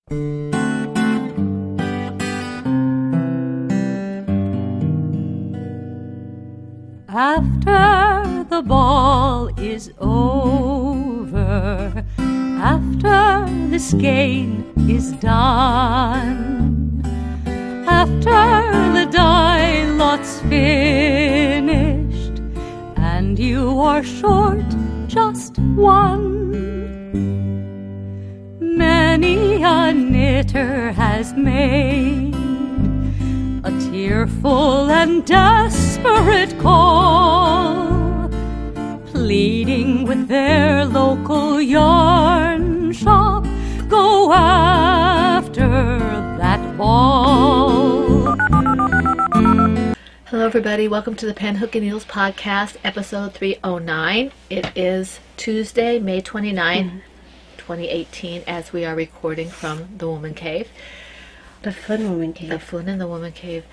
After the ball is over, after this game is done, after the die lot's finished, and you are short just one, many a knitter has made a tearful and desperate call, pleading with their local yarn shop, go after that ball. Hello everybody, welcome to the Pen, Hook, and Needles podcast, episode 309. It is Tuesday, May 29th, 2018, as we are recording from the Woman Cave. The Fun Woman Cave. The Fun in the Woman Cave.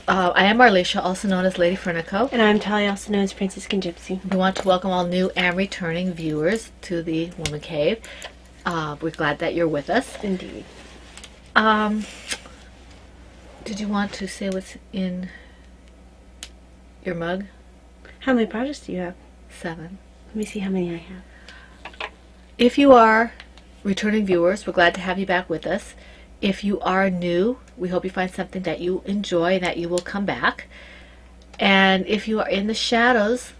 I am Marlisha, also known as Lady Fernico. And I'm Talia, also known as Franciscan Gypsy. We want to welcome all new and returning viewers to the Woman Cave. We're glad that you're with us. Indeed. Did you want to say what's in your mug? How many projects do you have? 7. Let me see how many I have. If you are returning viewers, we're glad to have you back with us. If you are new, we hope you find something that you enjoy and that you will come back. And if you are in the shadows,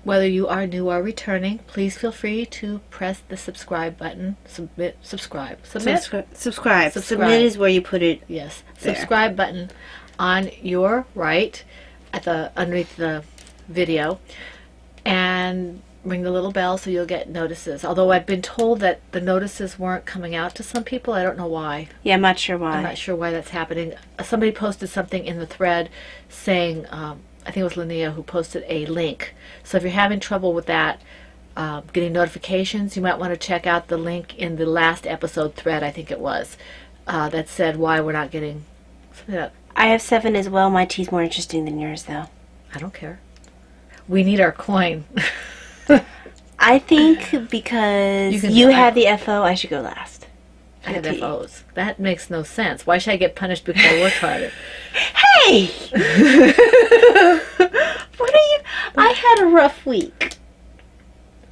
whether you are new or returning, please feel free to press the subscribe button. Subscribe. Subscribe. Submit is where you put it. Yes. There. Subscribe button on your right at underneath the video, and ring the little bell so you'll get notices. Although I've been told that the notices weren't coming out to some people. I don't know why. Yeah, I'm not sure why. I'm not sure why that's happening. Somebody posted something in the thread saying, I think it was Linnea who posted a link. So if you're having trouble with that, getting notifications, you might want to check out the link in the last episode thread, I think it was, that said why we're not getting something like that. I have 7 as well. My tea's more interesting than yours, though. I don't care. We need our coin. I think because you had the FO, I should go last. I had FOs. That makes no sense. Why should I get punished because I worked harder? Hey! What are you... I had a rough week.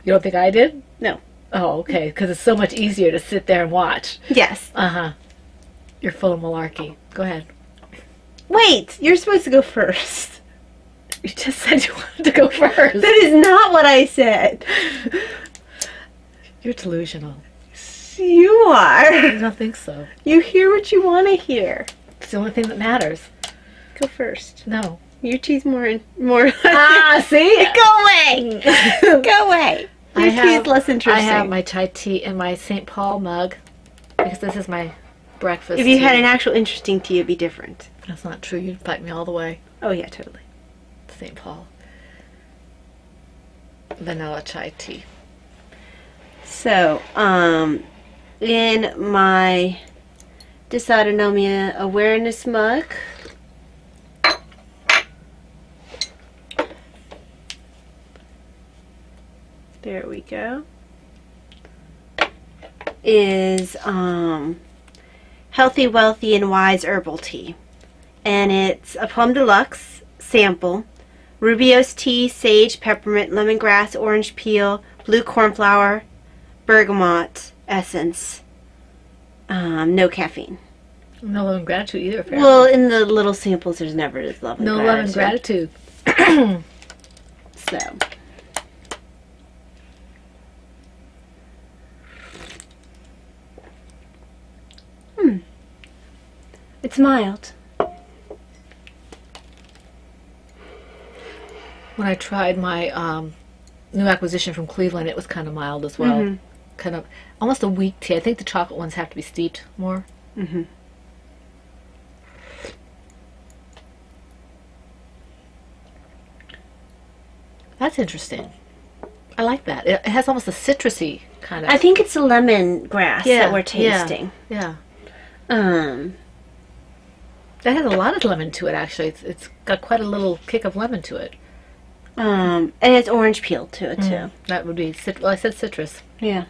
You don't think I did? No. Oh, okay. Because it's so much easier to sit there and watch. Yes. Uh-huh. You're full of malarkey. Go ahead. Wait, you're supposed to go first. You just said you wanted to go first. That is not what I said. You're delusional. You are. I don't think so. You hear what you want to hear. It's the only thing that matters. Go first. No. Your tea's more. Ah, see? Go away. Go away. Your tea is less interesting. I have my chai tea in my St. Paul mug because this is my breakfast. If you had an actual interesting tea, it'd be different. That's not true. You'd fight me all the way. Oh yeah, totally. St. Paul. Vanilla chai tea. So, in my dysautonomia awareness mug, there we go, is Healthy, Wealthy, and Wise Herbal Tea. And it's a Plum Deluxe sample. Rooibos tea, sage, peppermint, lemongrass, orange peel, blue cornflower, bergamot essence. No caffeine. No love and gratitude either, apparently. Well, in the little samples, there's never love and no gratitude. love and gratitude. So. It's mild. When I tried my new acquisition from Cleveland, it was kind of mild as well. Kind of almost a weak tea. I think the chocolate ones have to be steeped more. That's interesting. I like that. It has almost a citrusy kind of... I think it's the lemongrass that we're tasting. Yeah. That has a lot of lemon to it, actually. It's got quite a little kick of lemon to it. And it's orange peel to it, too. That would be... Well, I said citrus. Yeah.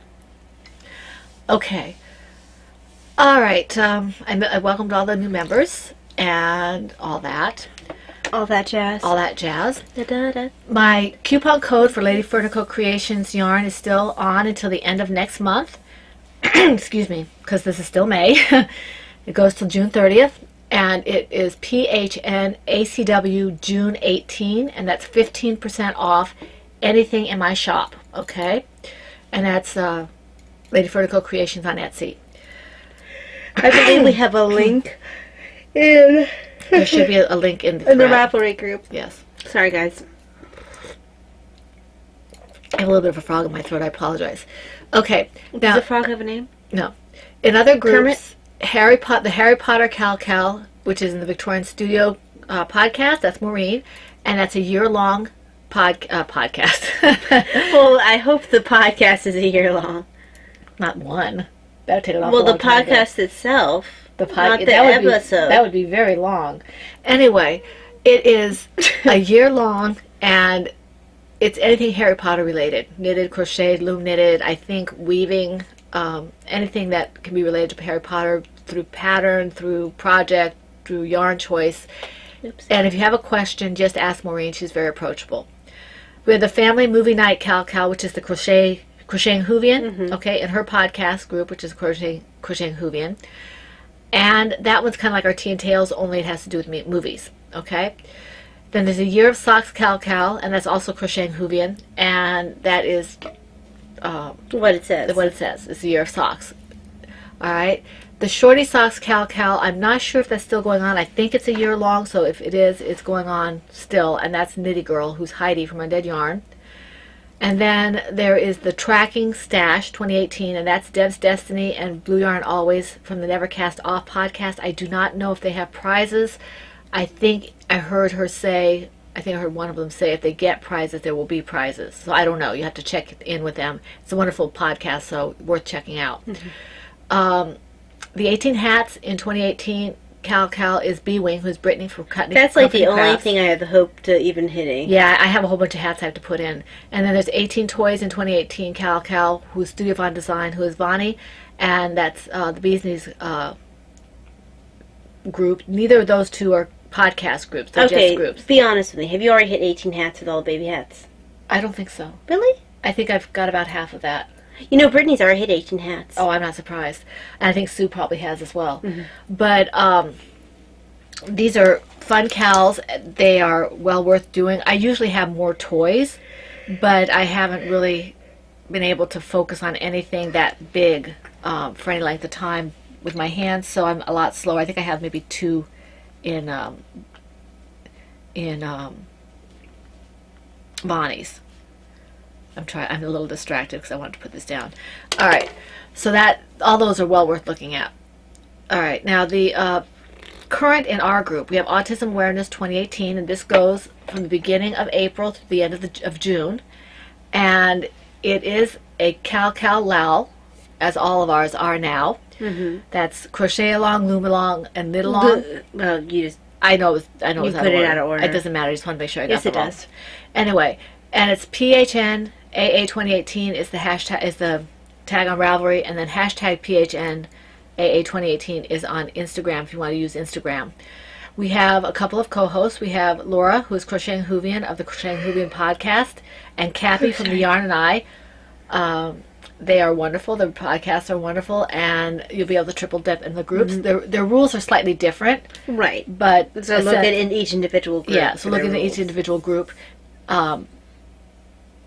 Okay. All right. I welcomed all the new members and all that. All that jazz. All that jazz. Da, da, da. My coupon code for Lady Furnicle Creations yarn is still on until the end of next month. Excuse me, because this is still May. It goes till June 30th. And it is PHNACW June 18. And that's 15% off anything in my shop. Okay? And that's Lady Furnicle Creations on Etsy. I believe we have a link in There should be a link in the the thread. Ravelry group. Yes. Sorry, guys. I have a little bit of a frog in my throat. I apologize. Okay. Does Now, the frog have a name? no. In other groups, Kermit? the Harry Potter Cal, which is in the Victorian Studio podcast, that's Maureen, and that's a year-long podcast. Well, I hope the podcast is a year long. Not one. That would take an awful Well, the long time to do. podcast itself. Not the that would episode. that would be very long. Anyway, it is a year long, and it's anything Harry Potter related. Knitted, crocheted, loom knitted, I think weaving, anything that can be related to Harry Potter through pattern, through project, through yarn choice. Oops. And if you have a question, just ask Maureen. She's very approachable. We have the Family Movie Night Cal, which is the Crocheting Whovian, okay, in her podcast group, which is Crocheting Whovian. And that one's kind of like our Tea and Tales, only it has to do with movies, okay? Then there's a Year of Socks Cal, and that's also Crocheting Whovian, and that is What it says. what it says. It's the Year of Socks. All right. The Shorty Socks Cal, I'm not sure if that's still going on. I think it's a year long, so if it is, it's going on still, and that's Nitty Girl, who's Heidi from Undead Yarn. And then there is the Tracking Stash 2018, and that's Deb's Destiny and Blue Yarn Always from the Never Cast Off podcast. I do not know if they have prizes. I think I heard her say, I think I heard one of them say if they get prizes, there will be prizes. So I don't know. You have to check in with them. It's a wonderful podcast, so worth checking out. The 18 Hats in 2018, Cal is B-Wing, who's Brittany from Cutting. That's like the only Crafts. thing I have the hope to even hitting. Yeah, I have a whole bunch of hats I have to put in. And then there's 18 Toys in 2018, Cal, who's Studio Von Design, who is Vonnie, and that's the Bees Knees group. Neither of those two are podcast groups. They're just groups. Be honest with me. Have you already hit 18 hats with all the baby hats? I don't think so. Really? I think I've got about half of that. You know, Brittany's already hit 18 hats. Oh, I'm not surprised. And I think Sue probably has as well. But these are fun cals. They are well worth doing. I usually have more toys, but I haven't really been able to focus on anything that big for any length of time with my hands, so I'm a lot slower. I think I have maybe 2 in Bonnie's. I'm a little distracted because I wanted to put this down. All right, so all those are well worth looking at. All right, now the current in our group, we have Autism Awareness 2018, and this goes from the beginning of April to the end of June, and it is a Cal Lal, as all of ours are now. That's crochet along, loom along, and knit along. Well, you just I know. It was put out of it order. out of order. It doesn't matter. I just want to make sure I got Yes, it them all. does. Anyway, and it's PHN AA 2018 is the hashtag, is the tag on Ravelry, and then hashtag PHN AA 2018 is on Instagram if you want to use Instagram. We have a couple of co-hosts. We have Laura, who is Crocheting Whovian of the Crocheting Whovian podcast, and Cappy from the Yarn and I. They are wonderful. The podcasts are wonderful, and you'll be able to triple dip in the groups. Their rules are slightly different, right. but So look at in each individual group. yeah. So look at each individual group.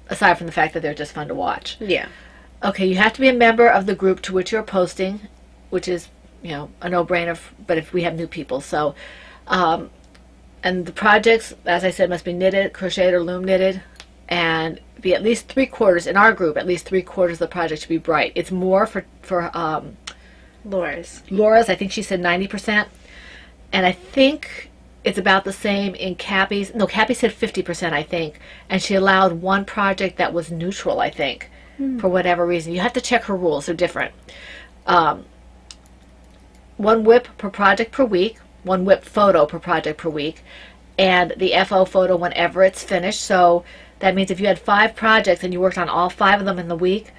Aside from the fact that they're just fun to watch. Yeah. Okay, you have to be a member of the group to which you're posting, which is, a no-brainer, but if we have new people. So, and the projects, as I said, must be knitted, crocheted, or loom knitted, and be at least 3/4, in our group, at least 3/4 of the project should be bright. It's more for Laura's. Laura's, I think she said 90%, and I think it's about the same in Cappy's. No, Cappy said 50%, I think, and she allowed one project that was neutral, I think, for whatever reason. You have to check her rules. They're different. 1 whip per project per week, 1 whip photo per project per week, and the FO photo whenever it's finished. So that means if you had 5 projects and you worked on all 5 of them in the week,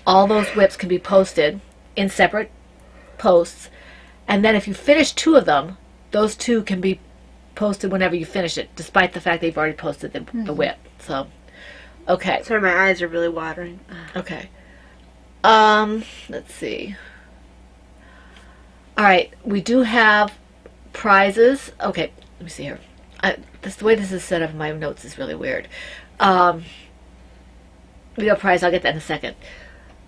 all those whips can be posted in separate posts, and then if you finish 2 of them, those 2 can be posted whenever you finish it, despite the fact that you've already posted the WIP. So, okay. Sorry, my eyes are really watering. Okay. Let's see. All right, we do have prizes. Okay, let me see here. The way this is set up in my notes is really weird. We got prize. I'll get that in a second.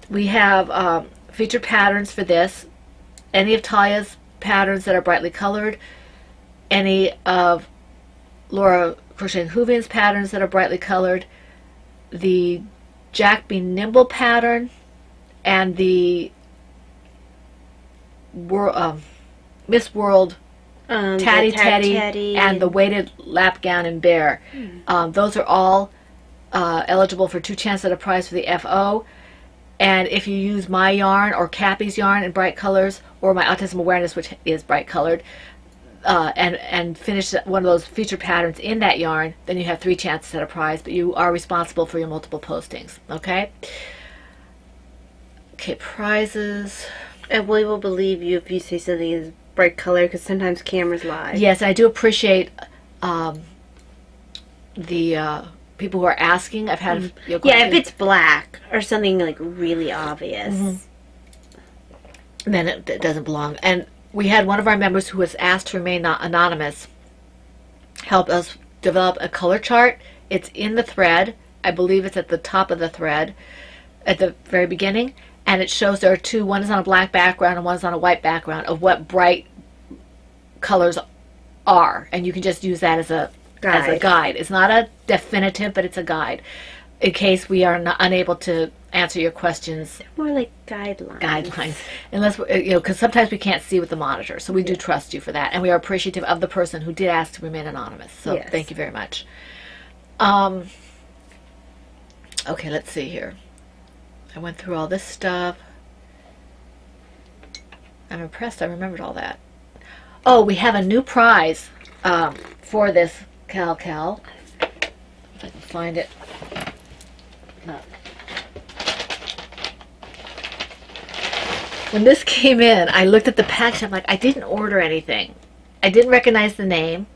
We have featured patterns for this. Any of Talia's patterns that are brightly colored. Any of Laura Crochet and Hoovian's patterns that are brightly colored. The Jack Be Nimble pattern. And the Miss World Tatty Teddy and the weighted lap gown and bear. Those are all eligible for 2 chances at a prize for the FO. And if you use my yarn or Cappy's yarn in bright colors, or my Autism Awareness, which is bright colored, and finish one of those featured patterns in that yarn, then you have 3 chances at a prize, but you are responsible for your multiple postings. Okay? Okay, prizes. And we will believe you if you say something is bright color, because sometimes cameras lie. Yes, I do appreciate the people who are asking. I've had yeah, if it's black or something like really obvious, then it doesn't belong. And we had one of our members who was asked to remain anonymous help us develop a color chart. It's in the thread. I believe it's at the top of the thread at the very beginning. And it shows there are 2, one is on a black background and one is on a white background, of what bright colors are. And you can just use that as a guide. It's not a definitive, but it's a guide in case we are unable to answer your questions. More like guidelines. Guidelines. Unless, because sometimes we can't see with the monitor. So we do trust you for that. And we are appreciative of the person who did ask to remain anonymous. So thank you very much. Okay, let's see here. I went through all this stuff. I'm impressed I remembered all that. Oh, we have a new prize for this Cal. If I can find it. No. When this came in, I looked at the package. I'm like, I didn't order anything. I didn't recognize the name.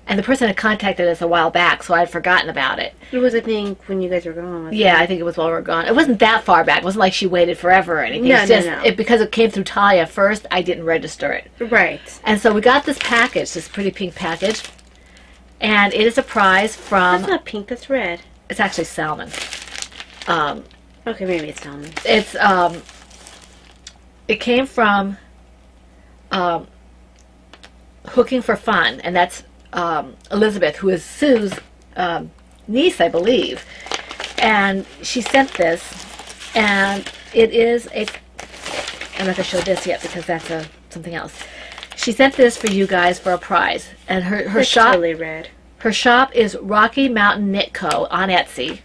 And the person had contacted us a while back, so I had forgotten about it. It was, I think, when you guys were gone. Yeah, I think it was while we were gone. It wasn't that far back. It wasn't like she waited forever or anything. No, it's just, because it came through Talia first, I didn't register it. Right. And so we got this package, this pretty pink package. And it is a prize from... That's not pink, that's red. It's actually salmon. Okay, maybe it's salmon. It's, it came from Hooking for Fun, and that's Elizabeth, who is Sue's niece, I believe. And she sent this, and it is a... I'm not going to show this yet because that's something else. She sent this for you guys for a prize. And her shop... totally red. Her shop is Rocky Mountain Knit Co. on Etsy.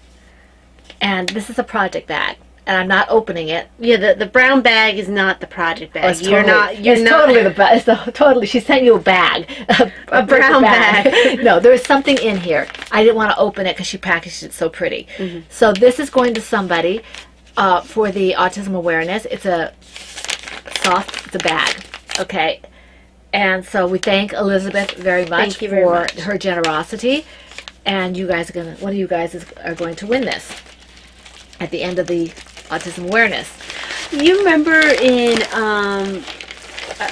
And this is a project bag. And I'm not opening it. Yeah, the brown bag is not the project bag. It's totally the bag. It's totally. She sent you a bag, a brown bag. No, there is something in here. I didn't want to open it because she packaged it so pretty. So this is going to somebody for the Autism Awareness. It's a bag. Okay, and so we thank Elizabeth very much for her generosity. And you guys are gonna. One of you guys are going to win this at the end of the Autism Awareness. You remember in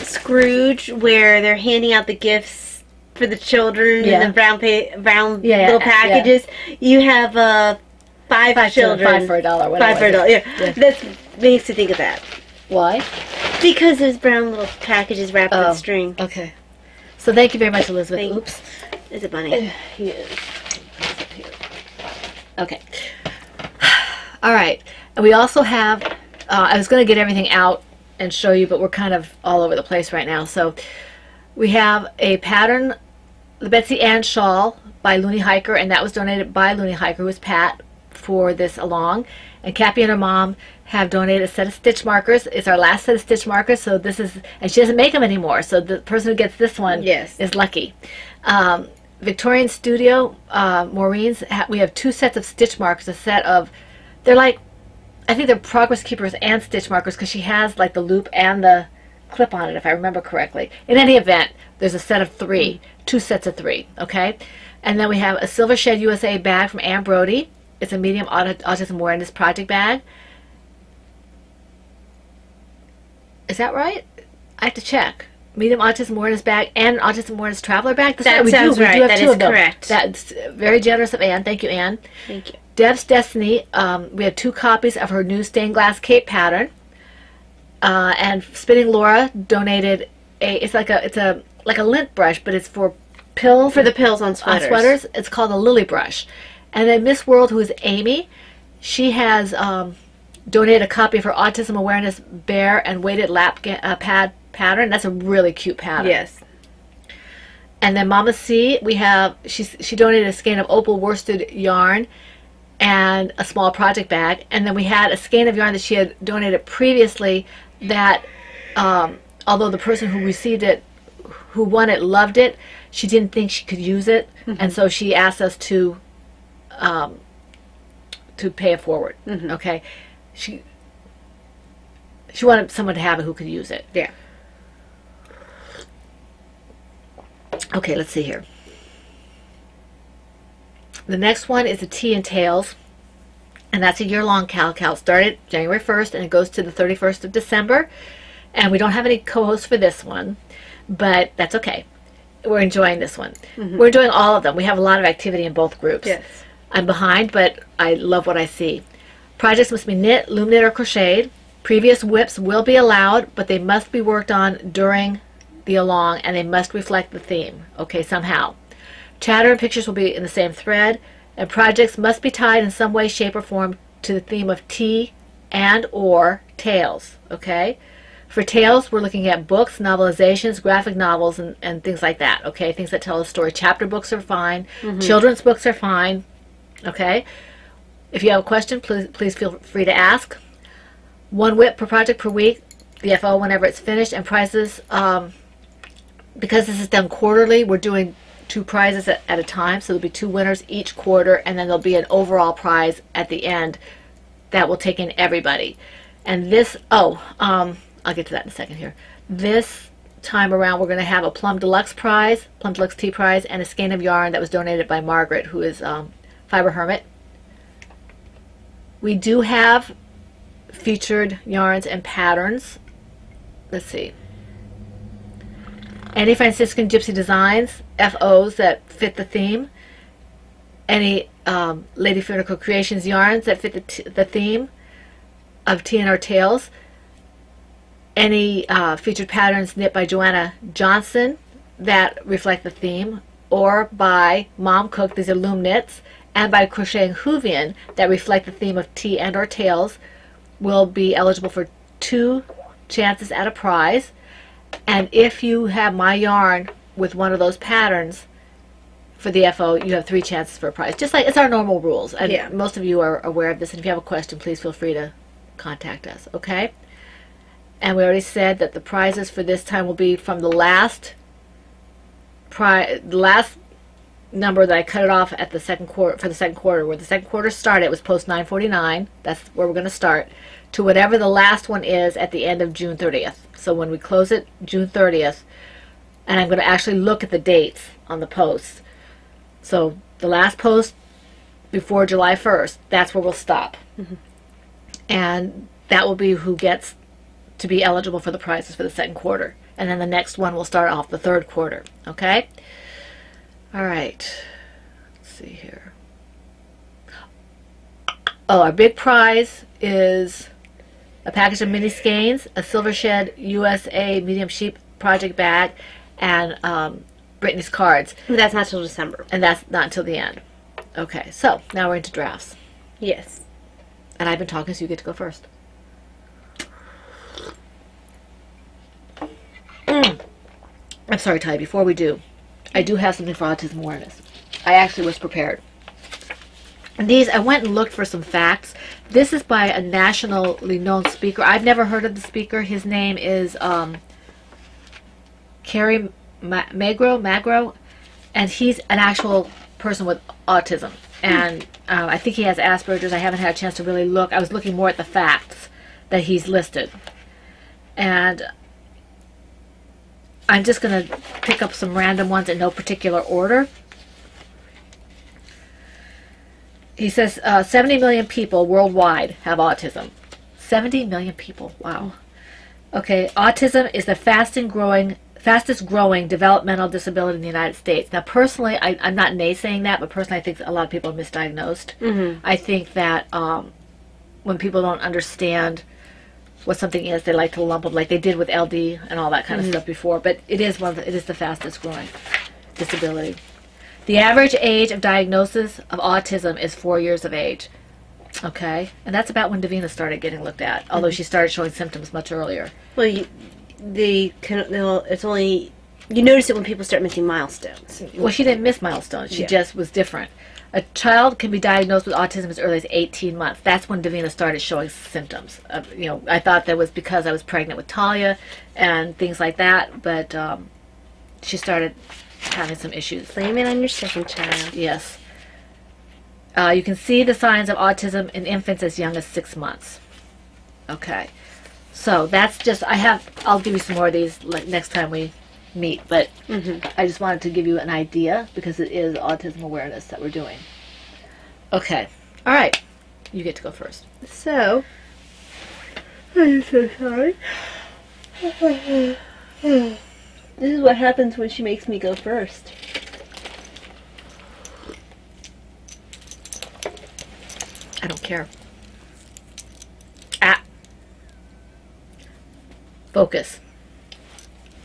Scrooge where they're handing out the gifts for the children in the brown little packages? Yeah. You have five children. 5 for $1. $5 for $1. Yeah. That makes me think of that. Why? Because there's brown little packages wrapped in string. Okay. So thank you very much, Elizabeth. Thanks. Oops. It's a bunny. He is. Okay. All right. And we also have, I was going to get everything out and show you, but we're kind of all over the place right now. So we have a pattern, the Betsy Ann shawl by Looney Hiker, and that was donated by Looney Hiker, who is Pat, for this along. And Cappy and her mom have donated a set of stitch markers. It's our last set of stitch markers, so this is, and she doesn't make them anymore, so the person who gets this one is lucky. Victorian Studio, Maureen's, we have 2 sets of stitch markers, a set of, they're like, I think they're progress keepers and stitch markers because she has like the loop and the clip on it, if I remember correctly. In any event, there's a set of 3, 2 sets of 3, okay? And then we have a Silver Shed USA bag from Ann Brody. It's a medium autism awareness project bag. Is that right? I have to check. Medium autism awareness bag and autism awareness traveler bag. That sounds right. That is correct. That's very generous of Ann. Thank you, Ann. Thank you. Deb's Destiny. We have 2 copies of her new stained glass cape pattern. And Spinning Laura donated it's like a lint brush, but it's for pills. For the pills on sweaters. It's called a Lily brush. And then Miss World, who is Amy, she has donated a copy of her autism awareness bear and weighted lap pad pattern. That's a really cute pattern. Yes. And then Mama C, she donated a skein of opal worsted yarn and a small project bag. And then we had a skein of yarn that she had donated previously that, although the person who received it, who won it, loved it, she didn't think she could use it. And so she asked us to pay it forward. Okay. She wanted someone to have it who could use it. Yeah. Okay, let's see here. The next one is the Tea and Tails, and that's a year-long cal. Started January 1st, and it goes to the 31st of December. And we don't have any co-hosts for this one, but that's okay. We're enjoying this one. We're enjoying all of them. We have a lot of activity in both groups. Yes. I'm behind, but I love what I see. Projects must be knit, loom knit, or crocheted. Previous whips will be allowed, but they must be worked on during the along, and they must reflect the theme, okay, somehow. Chatter and pictures will be in the same thread, and projects must be tied in some way, shape, or form to the theme of tea and or tales, okay? For tales, we're looking at books, novelizations, graphic novels, and things like that, okay? Things that tell a story. Chapter books are fine. Children's books are fine, okay? If you have a question, please feel free to ask. 1 whip per project per week, the FO whenever it's finished, and prizes, because this is done quarterly, we're doing 2 prizes at a time, so there'll be 2 winners each quarter, and then there'll be an overall prize at the end that will take in everybody. And this, I'll get to that in a second here. This time around, we're going to have a Plum Deluxe prize, Plum Deluxe tea prize, and a skein of yarn that was donated by Margaret, who is Fiber Hermit. We do have featured yarns and patterns. Let's see. Any Franciscan Gypsy designs, FOs that fit the theme. Any Lady Funicle Creations yarns that fit the theme of Tea and Our Tales. Any featured patterns knit by Joanna Johnson that reflect the theme, or by Mom Cook, these are loom knits, and by Crocheting Hoovian that reflect the theme of Tea and or Tales, will be eligible for 2 chances at a prize. And if you have my yarn with one of those patterns for the FO, you have 3 chances for a prize. Just like it's our normal rules. And most of you are aware of this. And if you have a question, please feel free to contact us, okay? And we already said that the prizes for this time will be from the last number that I cut it off at the second quarter, for the second quarter. Where the second quarter started, it was post 949. That's where we're going to start, to whatever the last one is at the end of June 30th. So when we close it June 30th, and I'm going to actually look at the dates on the posts. So the last post before July 1st, that's where we'll stop. And that will be who gets to be eligible for the prizes for the second quarter. And then the next one will start off the third quarter. Okay? All right. Let's see here. Oh, our big prize is a package of mini skeins, a Silver Shed USA medium sheep project bag, and Brittany's cards. But that's not till December. And that's not until the end. Okay, so now we're into drafts. Yes. And I've been talking, so you get to go first. I'm sorry, Ty, before we do, I do have something for autism awareness. I actually was prepared. And these, I went and looked for some facts. This is by a nationally known speaker. I've never heard of the speaker. His name is Carrie Magro, and he's an actual person with autism. And I think he has Asperger's. I haven't had a chance to really look. I was looking more at the facts that he's listed. And I'm just going to pick up some random ones in no particular order. He says 70 million people worldwide have autism. 70 million people. Wow. Okay, autism is the fastest growing developmental disability in the United States. Now, personally, I'm not naysaying that, but personally, I think a lot of people are misdiagnosed. Mm-hmm. I think that when people don't understand what something is, they like to lump them like they did with LD and all that kind of stuff before. But it is the fastest growing disability. The average age of diagnosis of autism is 4 years of age. Okay, and that's about when Davina started getting looked at, although she started showing symptoms much earlier. Well, it's only, you notice it when people start missing milestones. Well, she didn't miss milestones. She just was different. A child can be diagnosed with autism as early as 18 months. That's when Davina started showing symptoms. I thought that was because I was pregnant with Talia and things like that, but she started having some issues. Blame it on your second child. Yes. You can see the signs of autism in infants as young as 6 months. Okay. So that's just, I'll give you some more of these next time we meet, but I just wanted to give you an idea because it is autism awareness that we're doing. Okay. All right. You get to go first. So, I'm so sorry. This is what happens when she makes me go first. I don't care. Focus.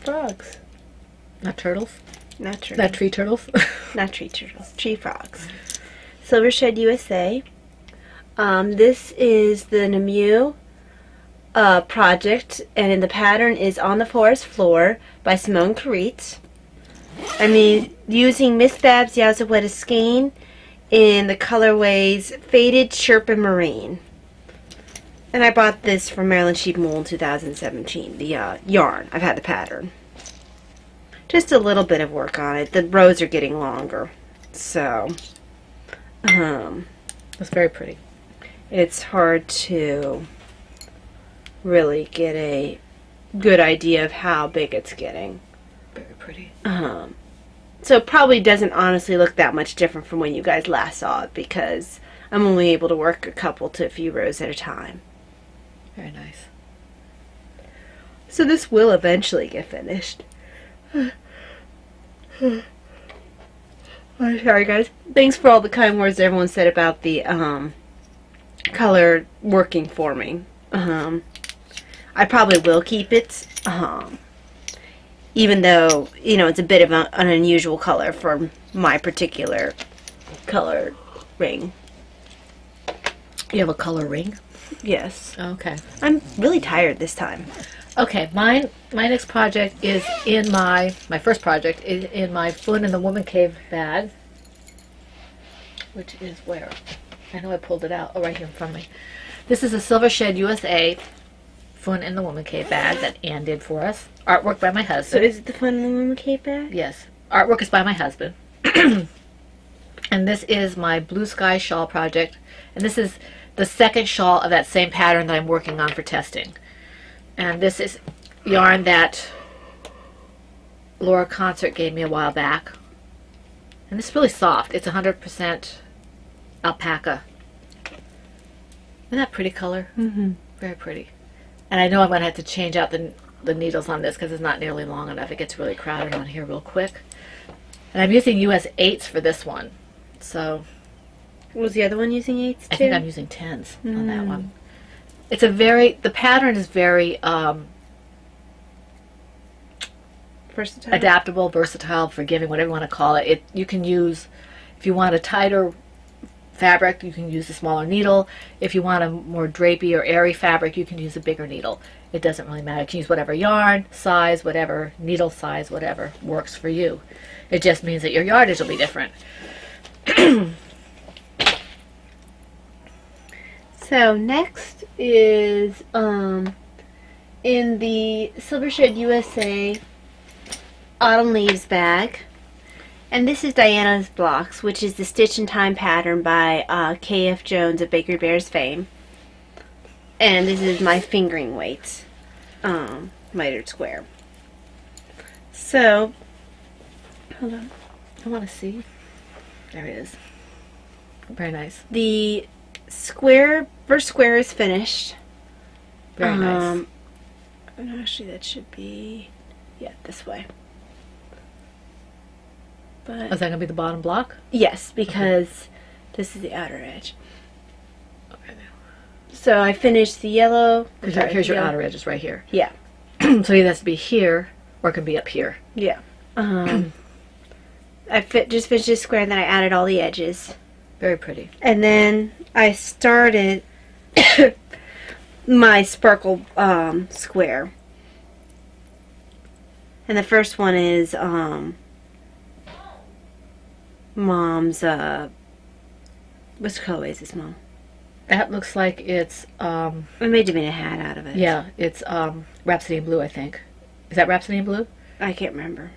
Frogs. Not turtles? Not turtles. Not tree turtles? Not tree turtles. Tree frogs. Silvershed USA. This is the Nemu project, and the pattern is On the Forest Floor by Simone Caritz. Using Miss Babs Yazaweta skein in the colorways Faded, Sherpa, Marine. And I bought this from Maryland Sheep Wool in 2017, the yarn. I've had the pattern. Just a little bit of work on it. The rows are getting longer. So, That's very pretty. It's hard to really get a good idea of how big it's getting. Very pretty. So it probably doesn't honestly look that much different from when you guys last saw it because I'm only able to work a couple to a few rows at a time. Very nice. So this will eventually get finished. I'm sorry, guys. Thanks for all the kind words everyone said about the color working for me. I probably will keep it, even though, it's a bit of an unusual color for my particular color ring. You have a color ring? Yes. Okay. I'm really tired this time. Okay, my next project is in my first project is in my Fun in the Woman Cave bag, which is where? I know I pulled it out. Oh, right here in front of me. This is a Silvershed USA Fun in the Woman Cave bag that Ann did for us. Artwork by my husband. So is it the Fun in the Woman Cave bag? Yes. Artwork is by my husband. And this is my blue Sky Shawl project. And this is the second shawl of that same pattern that I'm working on for testing. And this is yarn that Laura Concert gave me a while back. And it's really soft. It's 100% alpaca. Isn't that pretty color? Mm-hmm. Very pretty. And I know I'm going to have to change out the needles on this because it's not nearly long enough. It gets really crowded on here real quick. And I'm using US 8s for this one. So... Was the other one using 8s too? I think I'm using 10s on that one. It's the pattern is very versatile, adaptable, versatile, forgiving, whatever you want to call it. You can use, if you want a tighter fabric, you can use a smaller needle. If you want a more drapey or airy fabric, you can use a bigger needle. It doesn't really matter. You can use whatever yarn, size, whatever, needle size, whatever works for you. It just means that your yardage will be different. So next is in the Silvershed USA Autumn Leaves bag, and this is Diana's Blocks, which is the Stitch in Time pattern by K.F. Jones of Bakery Bears fame, and this is my fingering weights, mitered square. So, hold on. I want to see. There it is. Very nice. The first square is finished. Very nice. And actually, that should be, yeah, this way. But Is that going to be the bottom block? yes, because this is the outer edge. Okay. So I finished the yellow. Here's your outer edges right here. Yeah. So it either has to be here or it can be up here. Yeah. I just finished this square, and then I added all the edges. Very pretty. And then I started my sparkle square. And the first one is Mom's, what's Turquoise's mom? That looks like it's, I made Davina a hat out of it. yeah, it's Rhapsody in Blue, I think. Is that Rhapsody in Blue? I can't remember.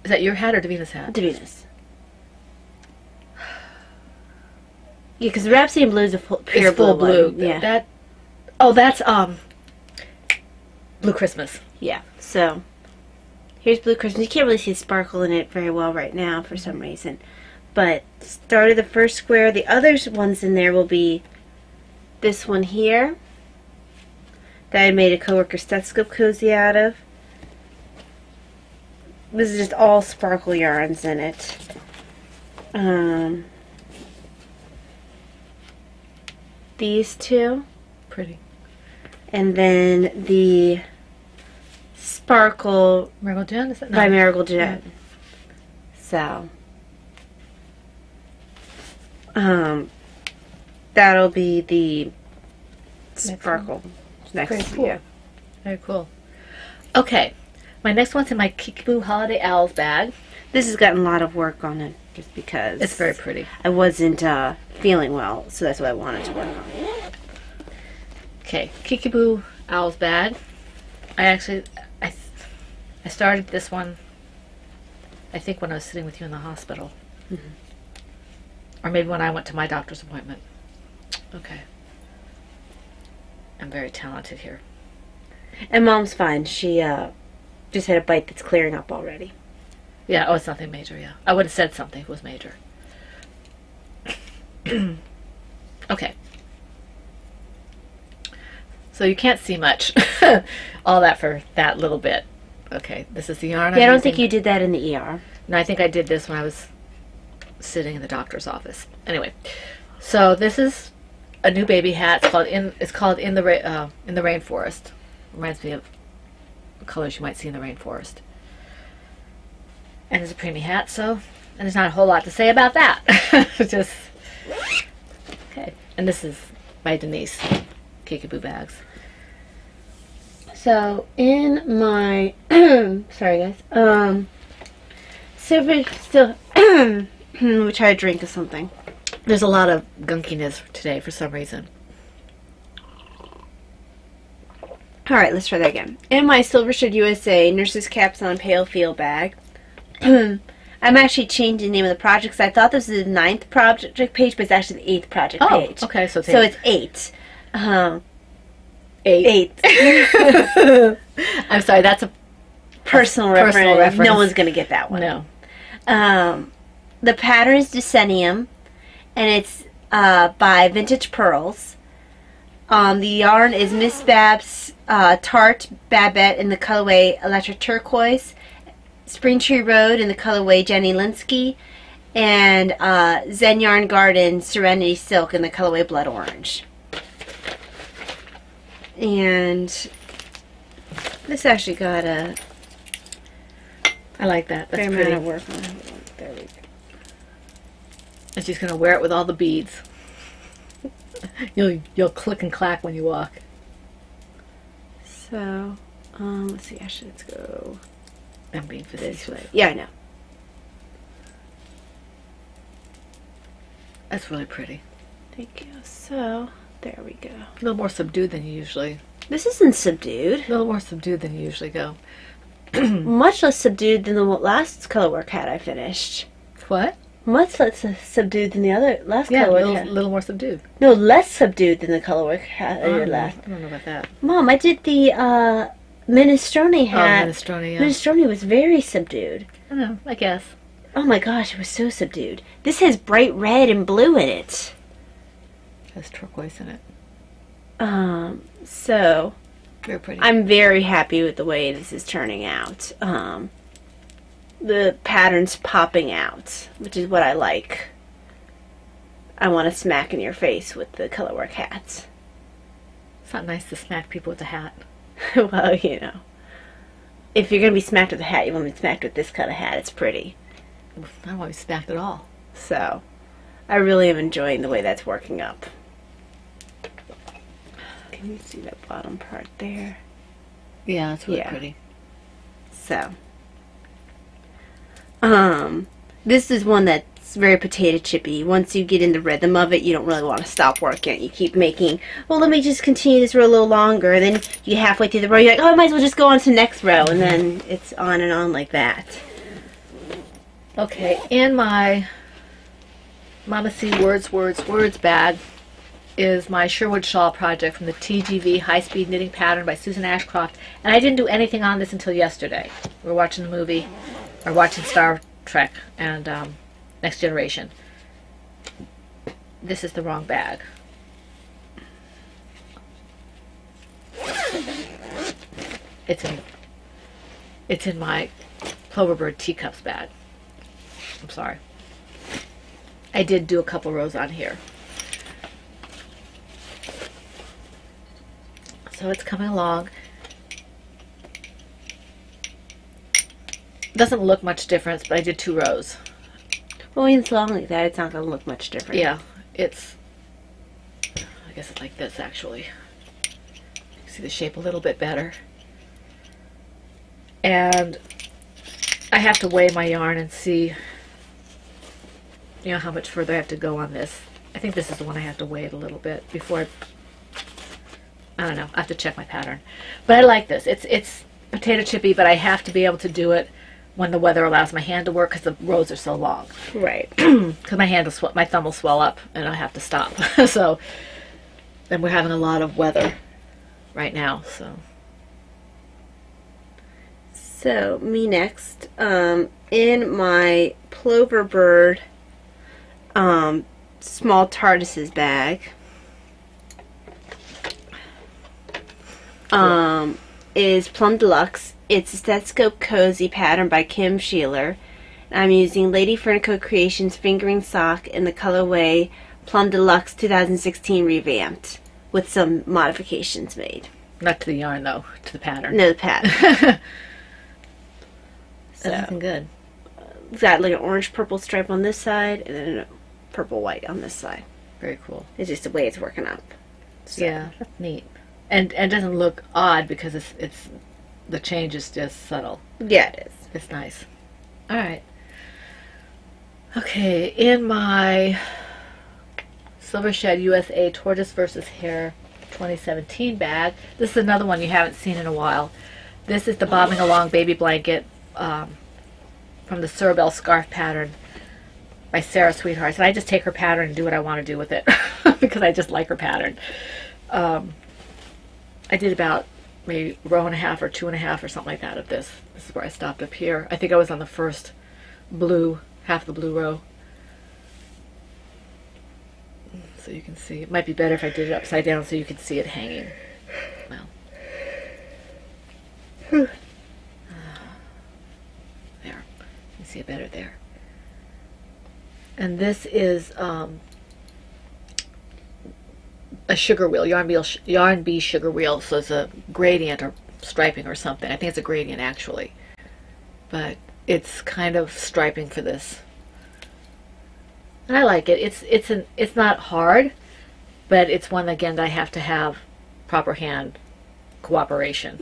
Is that your hat or Davina's hat? Davina's. Yeah, because Rhapsody in Blue is a pure It's full blue. one. Yeah. That's Blue Christmas. Yeah. So, here's Blue Christmas. You can't really see sparkle in it very well right now for some reason. But started the first square. The other ones in there will be this one here that I made a coworker stethoscope cozy out of. This is just all sparkle yarns in it. These two. Pretty. And then the sparkle Marigold Jen? Is that by no. Marigold Jet. So, that'll be the sparkle next. Very cool. Yeah. Very cool. Okay. My next one's in my Kickapoo Holiday Owls bag. This has gotten a lot of work on it just because It's very pretty. I wasn't feeling well, so that's what I wanted to work on. Okay, Kickapoo Owls bag. I started this one, I think, when I was sitting with you in the hospital. Mm-hmm. Or maybe when I went to my doctor's appointment. Okay. I'm very talented here. And Mom's fine. She just had a bite that's clearing up already. Yeah, oh, it's nothing major, yeah. I would have said something if it was major. Okay. So you can't see much. All that for that little bit. Okay, this is the yarn. Yeah, I don't think you did that in the ER. No, I think I did this when I was sitting in the doctor's office. Anyway, so this is a new baby hat. It's called In the Rainforest. Reminds me of colors you might see in the rainforest. And it's a preemie hat, so, and there's not a whole lot to say about that. Just, okay. And this is by Denise, Kickapoo bags. So, in my, sorry guys, silver still, let me try a drink of something. There's a lot of gunkiness today for some reason. Alright, let's try that again. In my Silvershire USA Nurse's Caps on Pale Field bag, I'm actually changing the name of the project because I thought this was the 9th project page, but it's actually the 8th project page. Oh, okay, so it's 8. So it's 8. 8. 8. I'm sorry, that's a Personal reference. No one's going to get that one. No. The pattern is Decennium, and it's by Vintage Pearls. The yarn is Miss Babs Tarte Babette in the colorway Electric Turquoise, Spring Tree Road in the colorway Jenny Linsky, and Zen Yarn Garden Serenity Silk in the colorway Blood Orange. And this actually got a I like that. That's fair pretty. amount of work on it. There we go. And she's gonna wear it with all the beads. You'll click and clack when you walk. So, let's see. Actually, let's go I'm being this way. facetious. Yeah, I know. That's really pretty. Thank you. So, there we go. A little more subdued than you usually. This isn't subdued. A little more subdued than you usually go. Much less subdued than the last colorwork hat I finished. What? Much less subdued than the other last Yeah, a colorwork hat. little more subdued. No, less subdued than the colorwork hat I did last. I don't know about that. Mom, I did the Minestrone had... minestrone, yeah. Minestrone was very subdued. I know, I guess. Oh my gosh, it was so subdued. This has bright red and blue in it. It has turquoise in it. So... Very pretty. I'm very happy with the way this is turning out. The pattern's popping out, which is what I like. I want to smack in your face with the colorwork hats. It's not nice to smack people with a hat. Well, you know. If you're going to be smacked with a hat, you want to be smacked with this kind of hat. It's pretty. I don't want to be smacked at all. So, I really am enjoying the way that's working up. Can you see that bottom part there? Yeah, it's really pretty. So, this is one that's very potato chippy. Once you get in the rhythm of it, you don't really want to stop working. You keep making, well, let me just continue this row a little longer. And then you get halfway through the row, you're like, oh, I might as well just go on to the next row. And then it's on and on like that. Okay, in my Mama C Words bag is my Sherwood Shaw project from the TGV High Speed Knitting Pattern by Susan Ashcroft. And I didn't do anything on this until yesterday. We were watching the movie, or watching Star Trek and Next Generation. This is the wrong bag. It's in my Cloverbird Teacups bag. I'm sorry. I did do a couple rows on here. So it's coming along. Doesn't look much difference, but I did 2 rows. Well, when it's long like that, it's not going to look much different. Yeah, it's, I guess it's like this actually. You can see the shape a little bit better. And I have to weigh my yarn and see, you know, how much further I have to go on this. I think this is the one I have to weigh it a little bit before I don't know. I have to check my pattern. But I like this. It's potato chippy, but I have to be able to do it when the weather allows my hand to work because the rows are so long. Right. Because my thumb will swell up and I have to stop. So, and we're having a lot of weather right now. So me next. In my Plover Bird small TARDIS's bag. Is Plum Deluxe. It's a stethoscope cozy pattern by Kim Sheeler. I'm using Lady Fernico Creations fingering sock in the colorway Plum Deluxe 2016 revamped with some modifications made. Not to the yarn though, to the pattern. No, the pattern. So, that's looking good. Got like an orange purple stripe on this side and then a purple white on this side. Very cool. It's just the way it's working up. So. Yeah, that's neat. And it doesn't look odd because it's the change is just subtle. Yeah, it is. It's nice. All right. Okay, in my Silver Shed USA Tortoise vs. Hare 2017 bag, this is another one you haven't seen in a while. This is the Bobbing Along Baby Blanket from the Cerebel Scarf pattern by Sarah Sweethearts. And I just take her pattern and do what I want to do with it because I just like her pattern. I did about maybe row and a half or 2.5 or something like that of this. This is where I stopped up here. I think I was on the first blue, half the blue row. So you can see. It might be better if I did it upside down so you can see it hanging. Well. There. You can see it better there. And this is a sugar wheel, yarn bee sugar wheel, so it's a gradient or striping or something. I think it's a gradient actually, but it's kind of striping for this, and I like it. It's not hard, but it's one again that I have to have proper hand cooperation,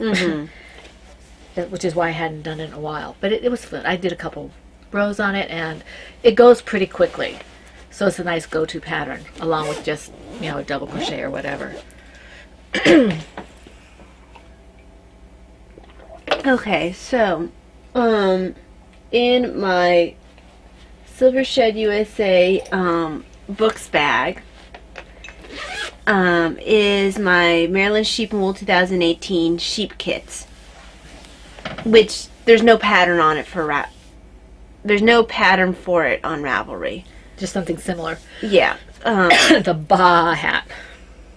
which is why I hadn't done it in a while. But it was fun. I did a couple rows on it, and it goes pretty quickly. So it's a nice go-to pattern, along with just, you know, a double crochet or whatever. Okay, so, in my Silver Shed USA books bag is my Maryland Sheep and Wool 2018 Sheep Kits. which there's no pattern on it for there's no pattern for it on Ravelry. Just something similar. Yeah. The Ba hat.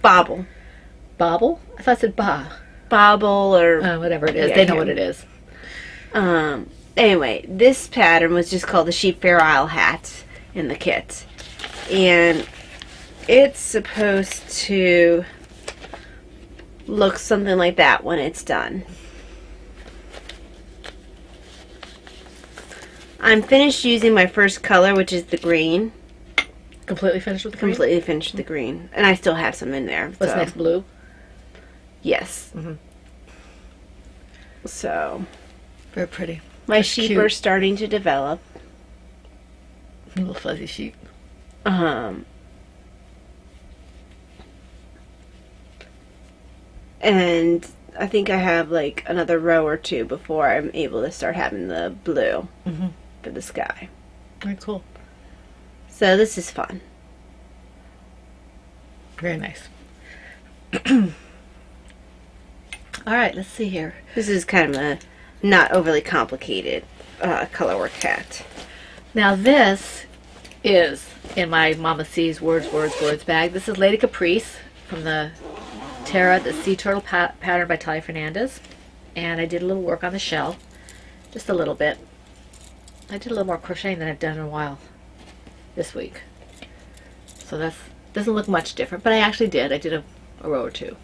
Bobble. Bobble? I thought it said Ba. Bobble or... whatever it is. Yeah, they know what it is. Anyway, this pattern was just called the Sheep Fair Isle hat in the kit. And it's supposed to look something like that when it's done. I'm finished using my first color, which is the green. Completely finished with the green? Completely finished with the green. And I still have some in there. What's so. next, blue? Yes. Mm-hmm. So. Very pretty. My That's sheep cute. are starting to develop. Little fuzzy sheep. And I think I have like another row or two before I'm able to start having the blue for the sky. Very cool. So this is fun. Very nice. All right, let's see here. This is kind of a not overly complicated color work hat. Now this is in my Mama C's Words, Words, Words bag. This is Lady Caprice from the Terra, the Sea Turtle pattern by Talia Fernandez. And I did a little work on the shell. Just a little bit. I did a little more crocheting than I've done in a while this week. So that doesn't look much different, but I actually did. I did a row or two.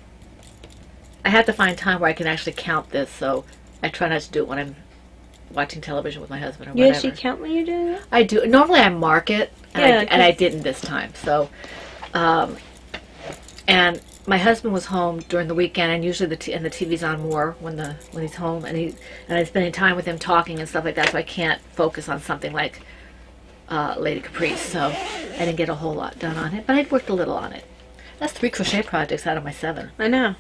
I have to find time where I can actually count this, so I try not to do it when I'm watching television with my husband or whatever. You actually count when you're doing it? I do. Normally I mark it, and, Yeah, I didn't this time. So, and my husband was home during the weekend, and usually the TV's on more when he's home, and I'm spending time with him talking and stuff like that, so I can't focus on something like Lady Caprice. So I didn't get a whole lot done on it, but I worked a little on it. That's 3 crochet projects out of my 7. I know.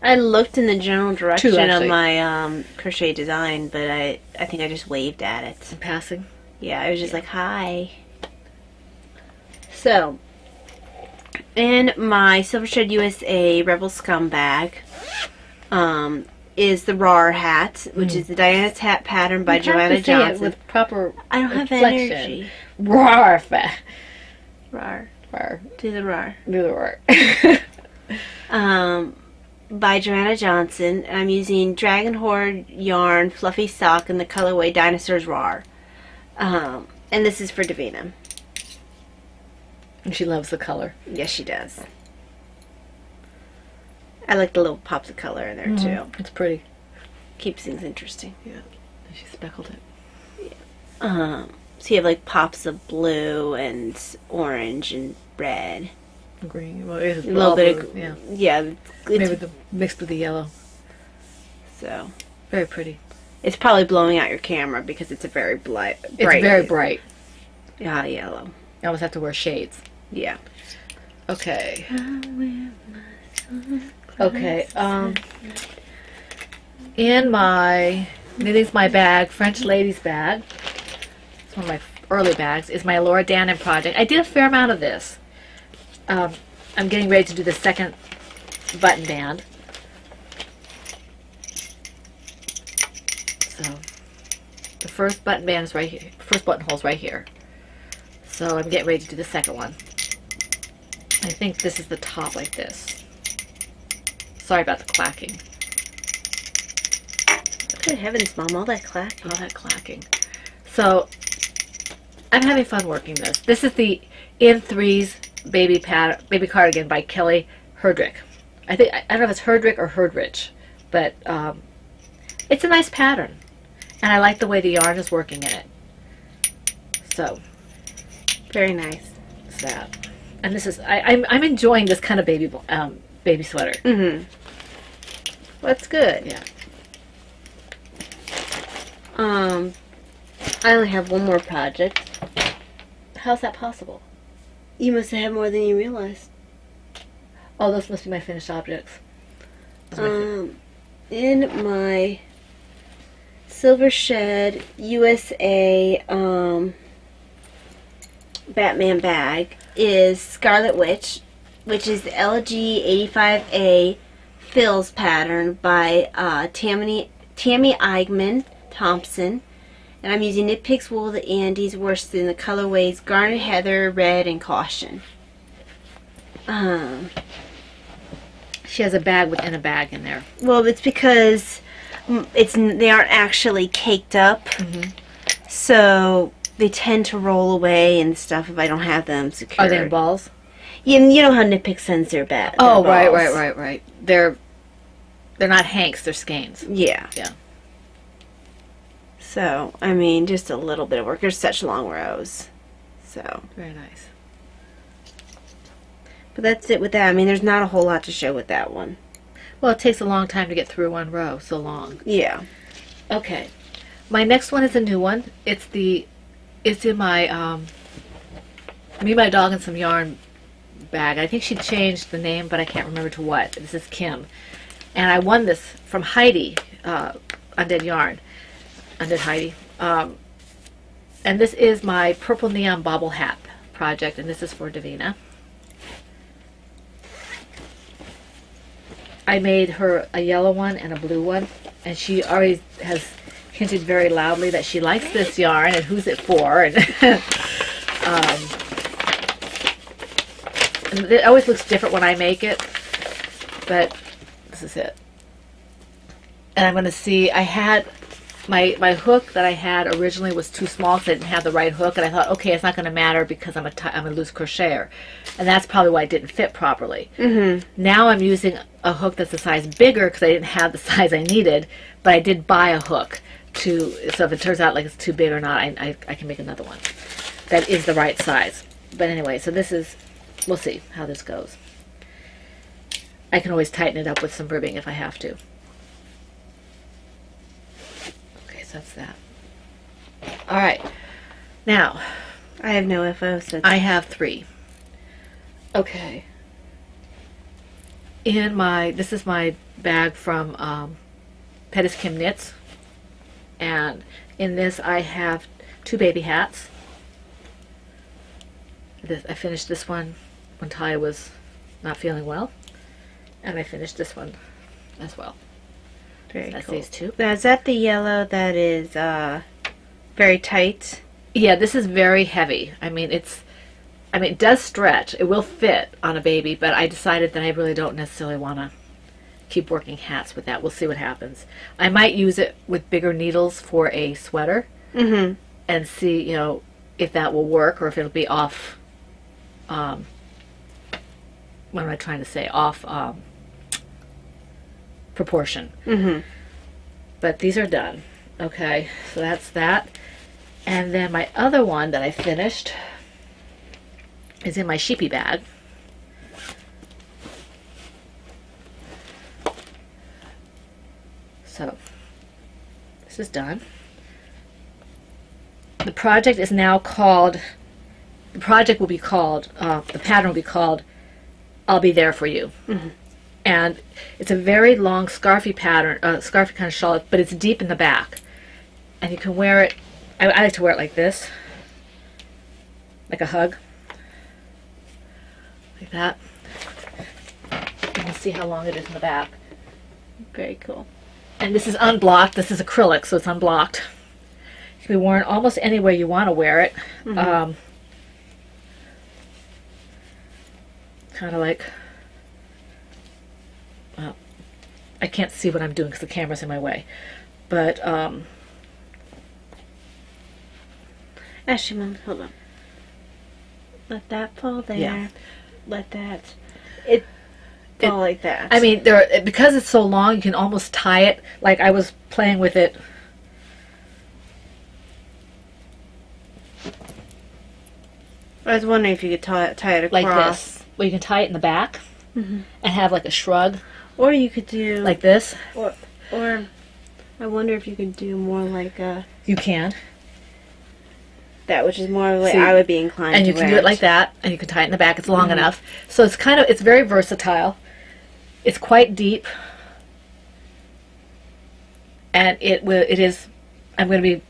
I looked in the general direction 2, of actually. my crochet design, but I think I just waved at it. In passing. Yeah, I was just like, hi. So, in my Silver Shred USA Rebel Scum bag is the RAR hat, which is the Diana's hat pattern by Joanna Johnson. With proper I don't have inflection. energy. RAR. RAR. RAR. Do the RAR. Do the RAR. By Joanna Johnson. And I'm using Dragon Horde yarn, fluffy sock, and the colorway Dinosaurs RAR. And this is for Davina. And she loves the color. Yes, she does. I like the little pops of color in there too. It's pretty. Keeps things interesting. Yeah. She speckled it. So you have like pops of blue and orange and red. Green. Well, it's A little bit of, yeah. yeah. Maybe mixed with the yellow. So Very pretty. it's probably blowing out your camera because it's a very bright. It's very bright. Hot yellow. You almost have to wear shades. Yeah. Okay. Okay. In my Knitting's My Bag, French Ladies bag, it's one of my early bags, is my Laura Dannon project. I did a fair amount of this. I'm getting ready to do the second button band. So the first button band is right here. First buttonhole is right here. So I'm getting ready to do the second one. I think this is the top like this. Sorry about the clacking. Good heavens, Mom, all that clacking. All that clacking. So I'm having fun working this. This is the In Threes baby cardigan by Kelly Herdrick. I don't know if it's Herdrick or Herdrich, but it's a nice pattern, and I like the way the yarn is working in it. So Very nice. it's that, and this is I'm enjoying this kind of baby sweater. Mm-hmm. That's good. Yeah. I only have one more project. How's that possible? You must have had more than you realized. Oh, those must be my finished objects. In my Silver Shed USA Batman bag is Scarlet Witch, which is the LG 85A Fills pattern by Tammy Eigman, Thompson. And I'm using Knit Picks Wool, the Andes worsted in the colorways Garnet, Heather, Red, and Caution. She has a bag within a bag in there. Well, it's because they aren't actually caked up. So they tend to roll away and stuff if I don't have them secured. Are they in balls? You know how Knit Pick sends their bag. Oh, right. They're not hanks, they're skeins. Yeah. Yeah. So, I mean, just a little bit of work. There's such long rows. So. Very nice. But that's it with that. I mean, there's not a whole lot to show with that one. Well, it takes a long time to get through one row, so long. Yeah. Okay. My next one is a new one. It's in my, Me, My Dog, and Some Yarn bag. I think she changed the name, but I can't remember to what. This is Kim. And I won this from Heidi, Undead Yarn. Undead Heidi. And this is my Purple Neon Bobble Hat project, and this is for Davina. I made her a yellow one and a blue one, and she already has hinted very loudly that she likes this yarn and who's it for. And, and it always looks different when I make it, but this is it. And I'm going to see, I had my hook that I had originally was too small because I didn't have the right hook, and I thought, okay, it's not going to matter because I'm a loose crocheter, and that's probably why it didn't fit properly. Now I'm using a hook that's a size bigger because I didn't have the size I needed, but I did buy a hook so if it turns out like it's too big or not, I can make another one that is the right size. But anyway, so this is, we'll see how this goes. I can always tighten it up with some ribbing if I have to. Okay, so that's that. All right, now I have no info, so I have 3. Okay. This is my bag from Pettis Kim Knits, and in this I have 2 baby hats. I finished this one when Ty was not feeling well, and I finished this one as well. Very That's cool. these 2. Now, is that the yellow that is very tight? Yeah, this is very heavy. I mean, it does stretch. It will fit on a baby, but I decided that I really don't necessarily want to keep working hats with that. We'll see what happens. I might use it with bigger needles for a sweater and see, if that will work or if it'll be off, what am I trying to say? Off proportion. But these are done. Okay, so that's that. And then my other one that I finished is in my Sheepy Bag. So this is done. The project is now called, the pattern will be called, I'll Be There For You. And it's a very long scarfy pattern, scarfy kind of shawl, but it's deep in the back. And you can wear it, I like to wear it like this, like a hug. Like that. You can see how long it is in the back. Very cool. And this is unblocked. This is acrylic, so it's unblocked. It can be worn almost anywhere you want to wear it. Kind of like, well, I can't see what I'm doing because the camera's in my way. But, Actually, Mom, hold on. Let that fall there. Yeah. Let that fall like that. I mean, because it's so long, you can almost tie it. Like I was playing with it. I was wondering if you could tie it across. Like this. Well, you can tie it in the back and have like a shrug. Or you could do... Like this. Or I wonder if you could do more like a... You can. That, which is more like I would be inclined to And you can do it like that, and you can tie it in the back. It's long enough. So it's it's very versatile. It's quite deep. And it is, I'm going to be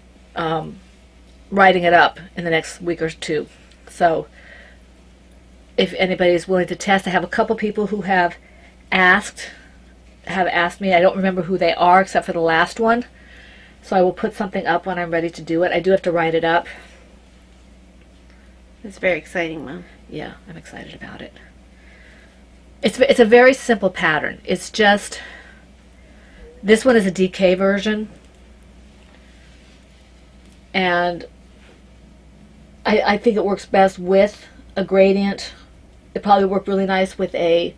writing it up in the next week or 2. So if anybody is willing to test, I have a couple people who have asked have asked me. I don't remember who they are except for the last one. So I will put something up when I'm ready to do it. I do have to write it up. It's very exciting, Mom. Yeah, I'm excited about it. It's a very simple pattern. It's just, this one is a DK version. And I think it works best with a gradient. It probably worked really nice with a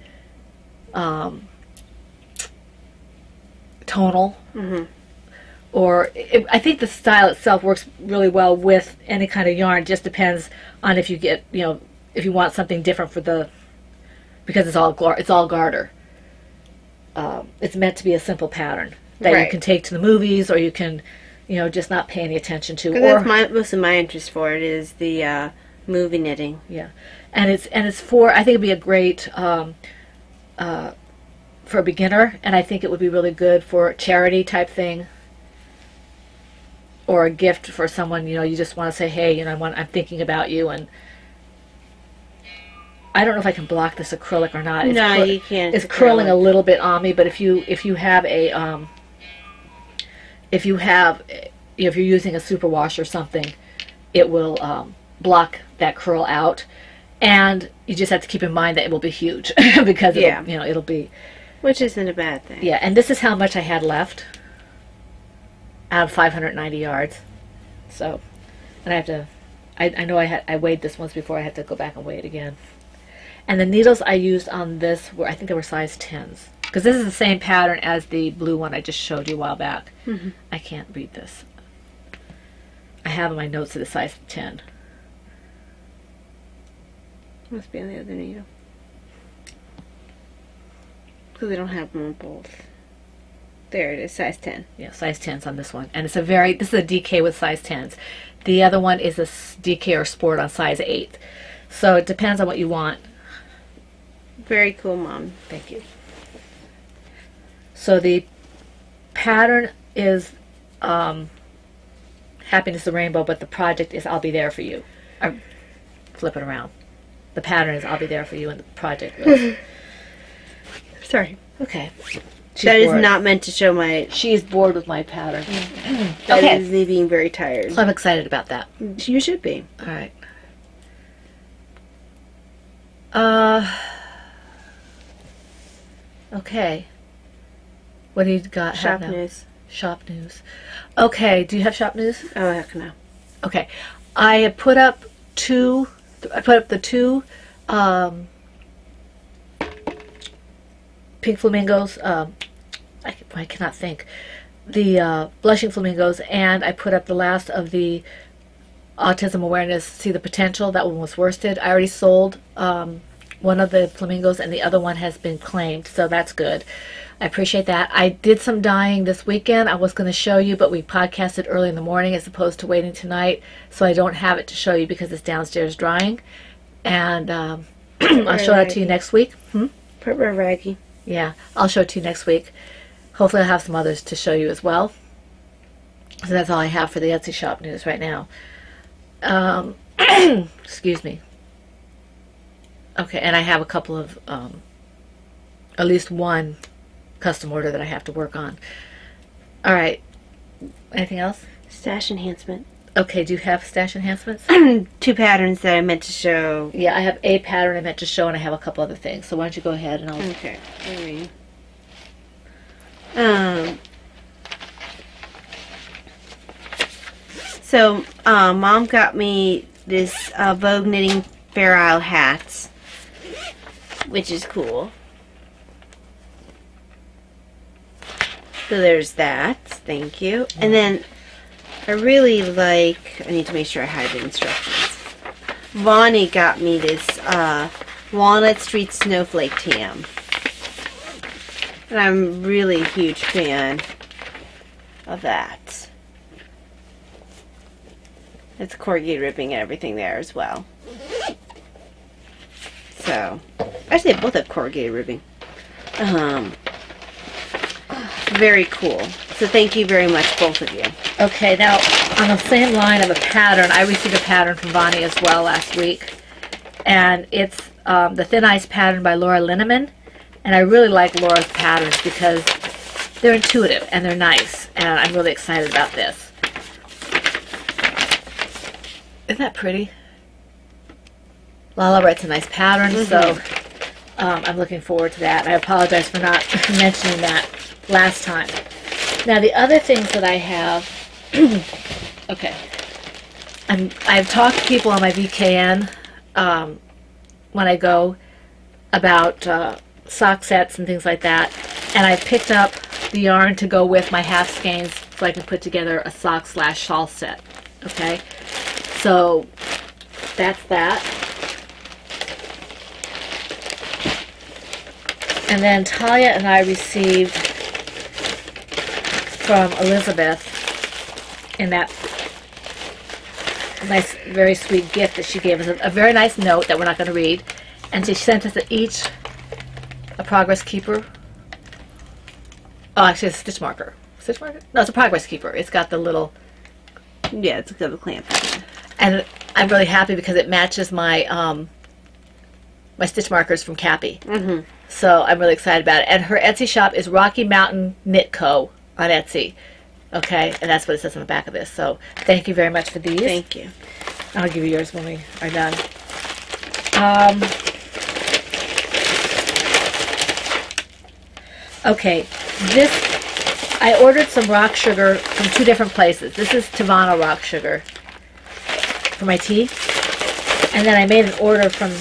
tonal. Mm-hmm. Or I think the style itself works really well with any kind of yarn. It just depends on if you get, if you want something different for the, because it's all garter. It's meant to be a simple pattern that you can take to the movies, or you can, just not pay any attention to. Or that's most of my interest for it is the movie knitting. Yeah, and it's for, I think it'd be a great for a beginner, and I think it would be really good for a charity type thing. Or a gift for someone, you just want to say, hey, I'm thinking about you, and I don't know if I can block this acrylic or not. No, you can't. It's curling a little bit on me, but if you have a if you're using a superwash or something, it will block that curl out, and you just have to keep in mind that it will be huge because it'll be, which isn't a bad thing. Yeah, and this is how much I had left out of 590 yards. So, and I have to, I know I weighed this once before. I have to go back and weigh it again. And the needles I used on this were, I think they were size 10s. Because this is the same pattern as the blue one I just showed you a while back. Mm-hmm. I can't read this. I have in my notes that it's size 10. Must be on the other needle. Because we don't have them on both. There it is, size 10. Yeah, size 10s on this one. And it's this is a DK with size 10s. The other one is a DK or Sport on size 8. So it depends on what you want. Very cool, Mom. Thank you. So the pattern is Happiness the Rainbow, but the project is I'll Be There For You. Flip it around. The pattern is I'll Be There For You, and the project was... Sorry. Okay. That is not meant to show my... She's bored with my pattern. That is me being very tired. So I'm excited about that. You should be. All right. Okay. What do you got? Shop news. Shop news. Okay. Do you have shop news? Oh, heck no. Okay. I put up the two pink flamingos. I cannot think. The blushing flamingos, and I put up the last of the Autism Awareness See the Potential. That one was worsted. I already sold one of the flamingos, and the other one has been claimed, so that's good. I appreciate that. I did some dyeing this weekend. I was going to show you, but we podcasted early in the morning as opposed to waiting tonight, so I don't have it to show you because it's downstairs drying. And I'll show that to you next week. Purple raggy. Yeah, I'll show it to you next week. Hopefully I'll have some others to show you as well. So that's all I have for the Etsy shop news right now. Excuse me. Okay, and I have a couple of, at least one custom order that I have to work on. All right. Anything else? Stash enhancement. Okay, do you have stash enhancements? 2 patterns that I meant to show. Yeah, I have a pattern I meant to show, and I have a couple other things. So why don't you go ahead and I'll... Okay. So, Mom got me this Vogue Knitting Fair Isle hats, which is cool. So there's that. Thank you. And then I really like, I need to make sure I hide the instructions. Vonnie got me this Walnut Street Snowflake Tam. And I'm really a huge fan of that. It's corrugated ribbing and everything there as well. So, actually they both have corrugated ribbing. Very cool. So thank you very much, both of you. Okay, now on the same line of a pattern, I received a pattern from Vonnie as well last week. And it's the Thin Ice pattern by Laura Linneman. And I really like Laura's patterns because they're intuitive and they're nice. And I'm really excited about this. Isn't that pretty? Lala writes a nice pattern, so I'm looking forward to that. I apologize for not mentioning that last time. Now the other things that I have, okay, I've talked to people on my VKN when I go about sock sets and things like that, and I picked up the yarn to go with my half skeins so I can put together a sock/shawl set. Okay, so that's that. And then Talia and I received from Elizabeth in that nice, very sweet gift that she gave us, a very nice note that we're not going to read, and she sent us each a progress keeper. Oh, actually, it's a stitch marker. Stitch marker? No, it's a progress keeper. It's got the little... Yeah, it's got the clamp. And I'm really happy because it matches my my stitch markers from Cappy. So I'm really excited about it. And her Etsy shop is Rocky Mountain Knit Co. on Etsy. Okay, and that's what it says on the back of this. So thank you very much for these. Thank you. I'll give you yours when we are done. Okay, this, I ordered some rock sugar from 2 different places. This is Tavano rock sugar for my tea. And then I made an order from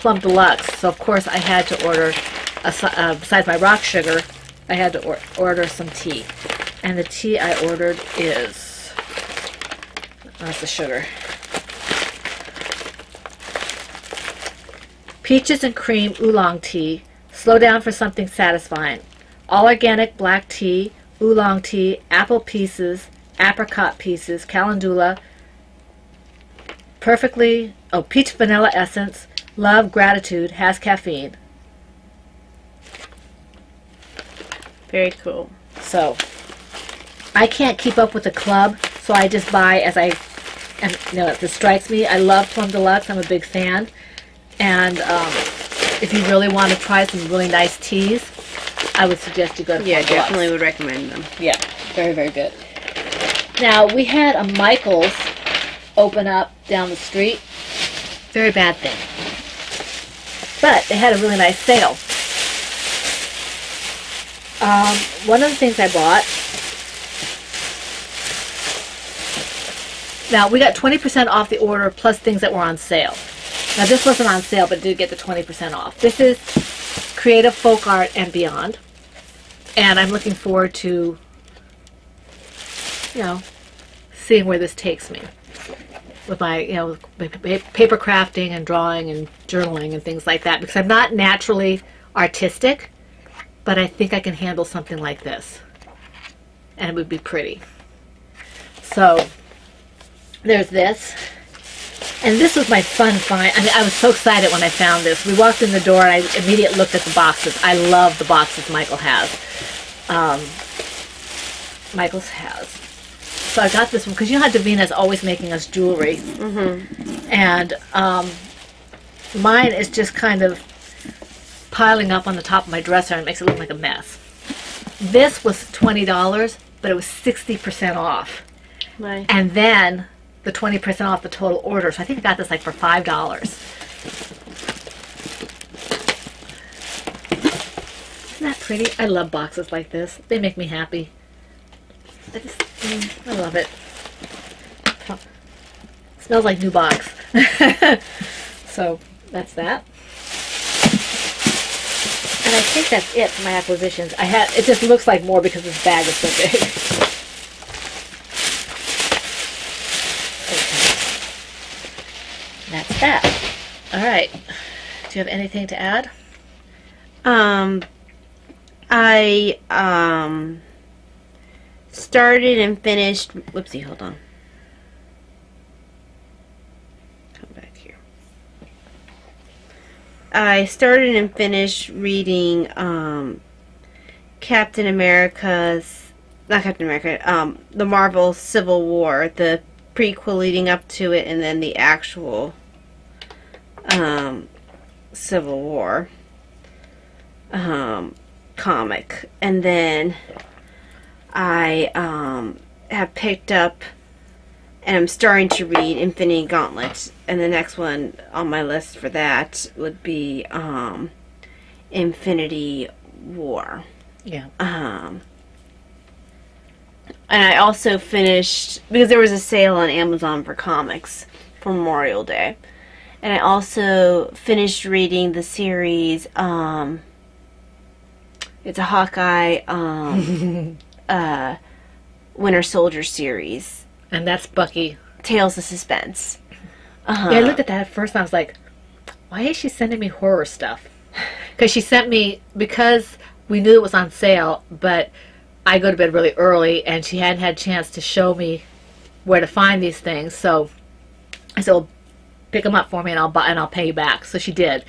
Plum Deluxe. So of course I had to order, besides my rock sugar, I had to order some tea. And the tea I ordered is, that's the sugar. Peaches and Cream Oolong Tea. Slow down for something satisfying. All organic black tea, oolong tea, apple pieces, apricot pieces, calendula, peach vanilla essence, love, gratitude, has caffeine. Very cool. So, I can't keep up with the club, so I just buy as I, and you know, if this strikes me. I love Plum Deluxe. I'm a big fan. And if you really want to try some really nice teas, I would suggest you go to Plum Deluxe. Definitely would recommend them. Yeah, very, very good. Now, we had a Michael's open up down the street. Very bad thing. But they had a really nice sale. One of the things I bought, now we got 20% off the order plus things that were on sale. Now this wasn't on sale, but did get the 20% off. This is Creative Folk Art and Beyond. And I'm looking forward to, you know, seeing where this takes me. With my, you know, paper crafting and drawing and journaling and things like that. Because I'm not naturally artistic, but I think I can handle something like this. And it would be pretty. So, there's this. And this was my fun find. I mean, I was so excited when I found this. We walked in the door and I immediately looked at the boxes. I love the boxes Michael has. Michael's has. So I got this one because you know how Davina's always making us jewelry. And mine is just kind of piling up on the top of my dresser and it makes it look like a mess. This was $20, but it was 60% off. Nice. And then the 20% off the total order. So I think I got this like for $5. Isn't that pretty? I love boxes like this. They make me happy. I love it. Smells like new box. So that's that. And I think that's it for my acquisitions. It just looks like more because this bag is so big. That's that. All right. Do you have anything to add? I started and finished. Whoopsie, hold on. Come back here. I started and finished reading Captain America's, not Captain America, the Marvel Civil War, the prequel leading up to it, and then the actual Civil War. comic. And then I have picked up and I'm starting to read Infinity Gauntlet. And the next one on my list for that would be Infinity War. Yeah. And I also finished, because there was a sale on Amazon for comics for Memorial Day. And I also finished reading the series, it's a Hawkeye Winter Soldier series. And that's Bucky. Tales of Suspense. Yeah, I looked at that at first and I was like, why is she sending me horror stuff? Because she sent me, because we knew it was on sale, but I go to bed really early and she hadn't had a chance to show me where to find these things. So I said, well, pick them up for me and I'll pay you back. So she did.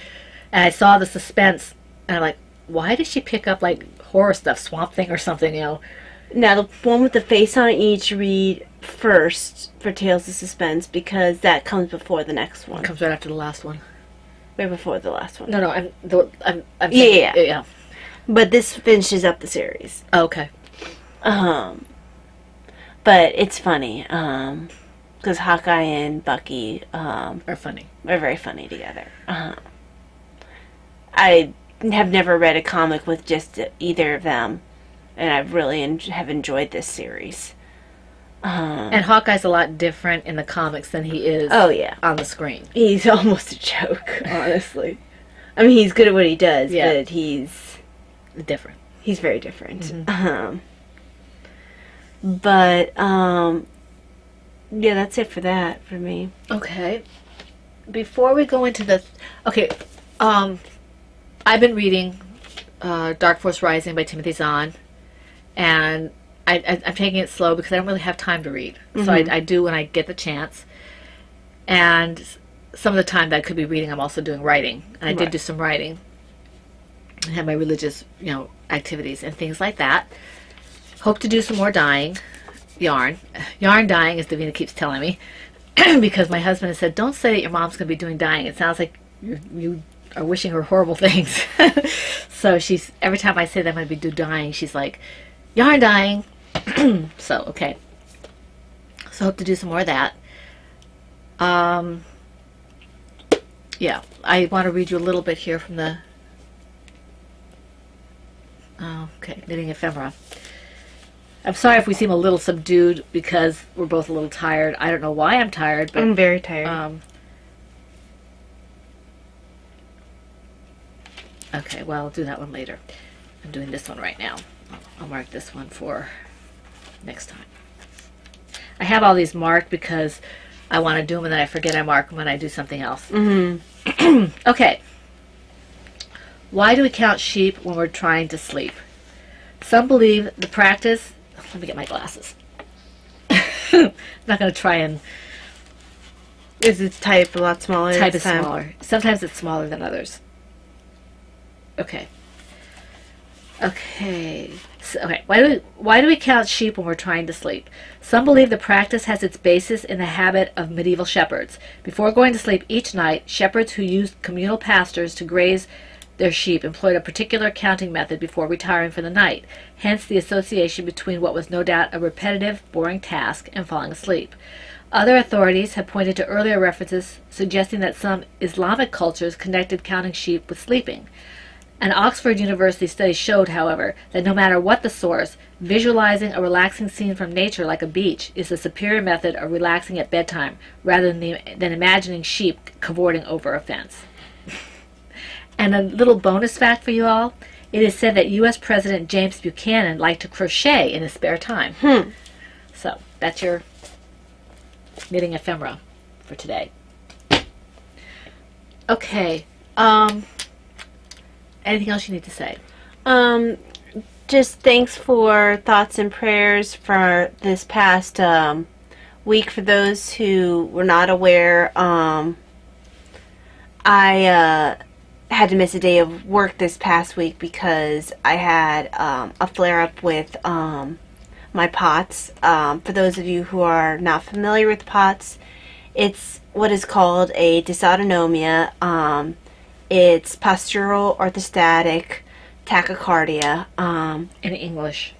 And I saw the suspense and I'm like, why did she pick up like horror stuff, Swamp Thing or something, you know? Now, the one with the face on it, you need to read first for Tales of Suspense because that comes before the next one. It comes right after the last one. Right before the last one. No, I'm Yeah. But this finishes up the series. Oh, okay. But it's funny. Because Hawkeye and Bucky Are funny. are very funny together. I have never read a comic with just either of them, and I really have enjoyed this series. And Hawkeye's a lot different in the comics than he is on the screen. He's almost a joke, honestly. I mean, he's good at what he does, but he's different. He's very different. Mm-hmm. Yeah, that's it for that, for me. Okay. Before we go into the... Okay, I've been reading Dark Force Rising by Timothy Zahn, and I'm taking it slow because I don't really have time to read. Mm-hmm. So I do when I get the chance. And some of the time that I could be reading, I'm also doing writing. And I did do some writing. I have my religious, activities and things like that. Hope to do some more dyeing. Yarn dyeing, as Davina keeps telling me, because my husband has said, don't say that your mom's going to be doing dyeing. It sounds like you are wishing her horrible things. So she's, every time I say that I'm going to be doing dyeing, she's like, yarn dyeing. So, okay. So hope to do some more of that. Yeah, I want to read you a little bit here from the knitting ephemera. I'm sorry if we seem a little subdued because we're both a little tired. I don't know why I'm tired, but I'm very tired. Okay, well, I'll do that one later. I'm doing this one right now. I'll mark this one for next time. I have all these marked because I want to do them and then I forget I mark them when I do something else. Mm-hmm. Okay. Why do we count sheep when we're trying to sleep? Some believe the practice... Let me get my glasses. I'm not going to try and... Is it type a lot smaller? Type is smaller. Sometimes it's smaller than others. Okay. Okay. So, okay. Why do we count sheep when we're trying to sleep? Some believe the practice has its basis in the habit of medieval shepherds. Before going to sleep each night, shepherds who used communal pastures to graze their sheep employed a particular counting method before retiring for the night, hence the association between what was no doubt a repetitive, boring task and falling asleep. Other authorities have pointed to earlier references suggesting that some Islamic cultures connected counting sheep with sleeping. An Oxford University study showed, however, that no matter what the source, visualizing a relaxing scene from nature like a beach is a superior method of relaxing at bedtime rather than imagining sheep cavorting over a fence. And a little bonus fact for you all, it is said that U.S. President James Buchanan liked to crochet in his spare time. So, that's your knitting ephemera for today. Okay. Anything else you need to say? Just thanks for thoughts and prayers for this past week. For those who were not aware, I had to miss a day of work this past week because I had a flare-up with my POTS. For those of you who are not familiar with POTS, it's what is called a dysautonomia. It's postural orthostatic tachycardia. In English.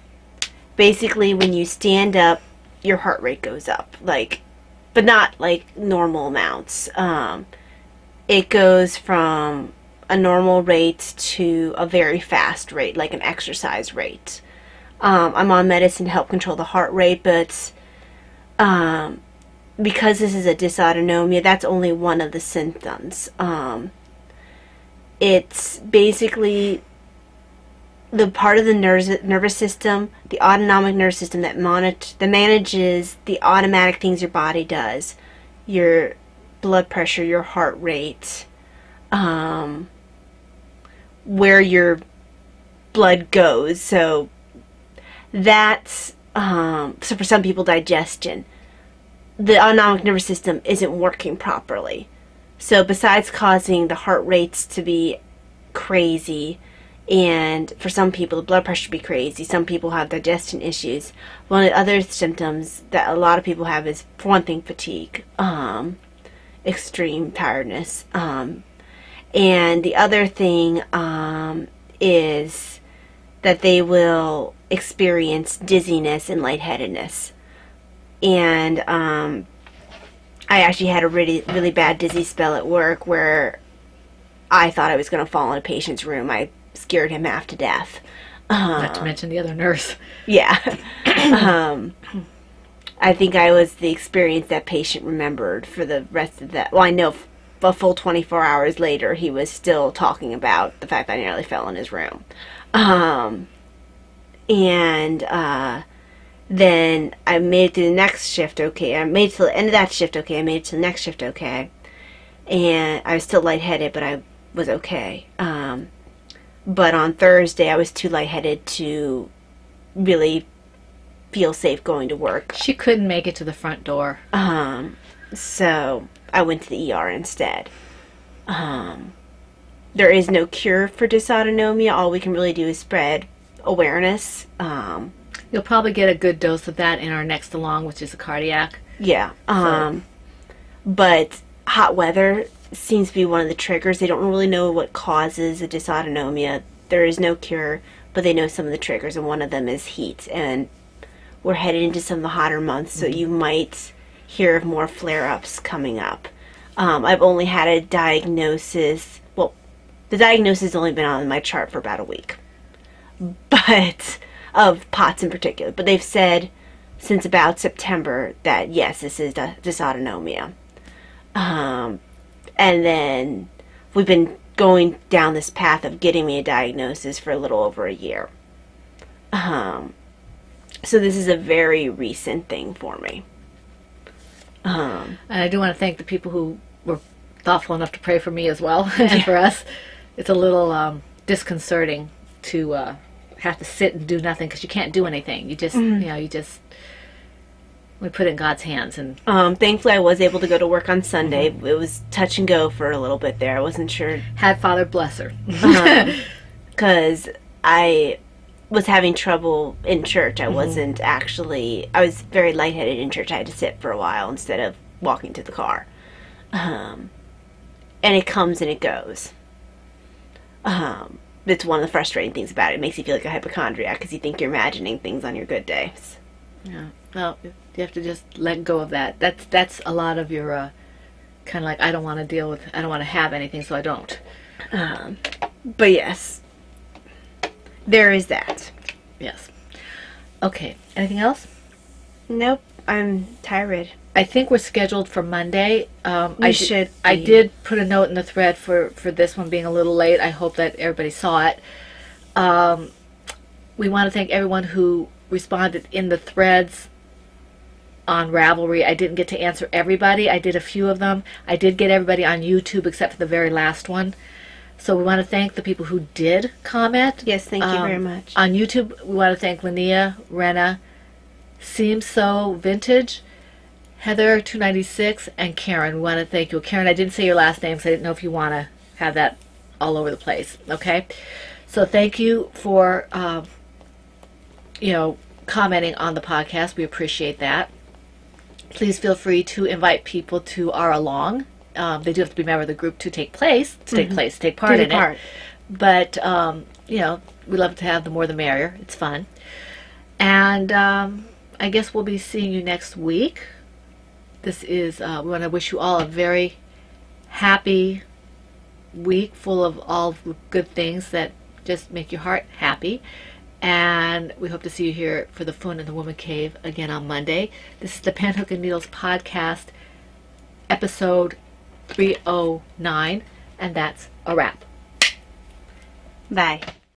Basically, when you stand up, your heart rate goes up, like, but not like normal amounts. It goes from a normal rate to a very fast rate, like an exercise rate. I'm on medicine to help control the heart rate, but because this is a dysautonomia, that's only one of the symptoms. It's basically the part of the nervous system, the autonomic nervous system that manages the automatic things your body does, your blood pressure, your heart rate, where your blood goes. So that's so for some people, digestion. The autonomic nervous system isn't working properly. So besides causing the heart rates to be crazy, and for some people the blood pressure to be crazy, some people have digestion issues. One of the other symptoms that a lot of people have is, for one thing, fatigue, extreme tiredness, and the other thing is that they will experience dizziness and lightheadedness. And I actually had a really bad dizzy spell at work where I thought I was going to fall in a patient's room. I scared him half to death. Not to mention the other nurse. Yeah. I think I was the experience that patient remembered for the rest of that. Well, I know a full 24 hours later, he was still talking about the fact that I nearly fell in his room. Then I made it through the next shift okay. I made it to the end of that shift okay. I made it to the next shift okay. And I was still lightheaded, but I was okay. But on Thursday, I was too lightheaded to really feel safe going to work. She couldn't make it to the front door. So I went to the ER instead. There is no cure for dysautonomia. All we can really do is spread awareness. You'll probably get a good dose of that in our next along, which is a cardiac. Yeah. But hot weather seems to be one of the triggers. They don't really know what causes a dysautonomia. There is no cure, but they know some of the triggers, and one of them is heat. And we're headed into some of the hotter months, so you might hear of more flare-ups coming up. I've only had a diagnosis. Well, the diagnosis has only been on my chart for about a week, but of POTS in particular. But they've said since about September that yes, this is dysautonomia. And then we've been going down this path of getting me a diagnosis for a little over a year. So this is a very recent thing for me. And I do want to thank the people who were thoughtful enough to pray for me as well, and for us. It's a little disconcerting to have to sit and do nothing because you can't do anything. You just, we put it in God's hands. And thankfully, I was able to go to work on Sunday. It was touch and go for a little bit there. I wasn't sure. Had Father bless her. Because I was having trouble in church. I wasn't actually, I was very lightheaded in church. I had to sit for a while instead of walking to the car. And it comes and it goes. It's one of the frustrating things about it. It makes you feel like a hypochondriac because you think you're imagining things on your good days. Yeah. Well, you have to just let go of that. That's a lot of your kind of like, I don't want to have anything, so I don't. But yes, there is that. Yes. Okay. Anything else? Nope. I'm tired. I think we're scheduled for Monday. I I did put a note in the thread for this one being a little late. I hope that everybody saw it. We want to thank everyone who responded in the threads on Ravelry. I didn't get to answer everybody. I did a few of them. I did get everybody on YouTube except for the very last one. So we want to thank the people who did comment. Yes, thank you very much. On YouTube, we want to thank Linnea, Rena, Seems So Vintage, Heather 296, and Karen. We want to thank you. Karen, I didn't say your last name, so I didn't know if you want to have that all over the place. Okay? So thank you for, commenting on the podcast. We appreciate that. Please feel free to invite people to our along. They do have to be a member of the group to take part in it. But you know, we love to have the more the merrier. It's fun. And I guess we'll be seeing you next week. This is, we want to wish you all a very happy week full of all good things that just make your heart happy. And we hope to see you here for the Fun in the Woman Cave again on Monday. This is the Panhook and Needles podcast, episode 309, and that's a wrap. Bye.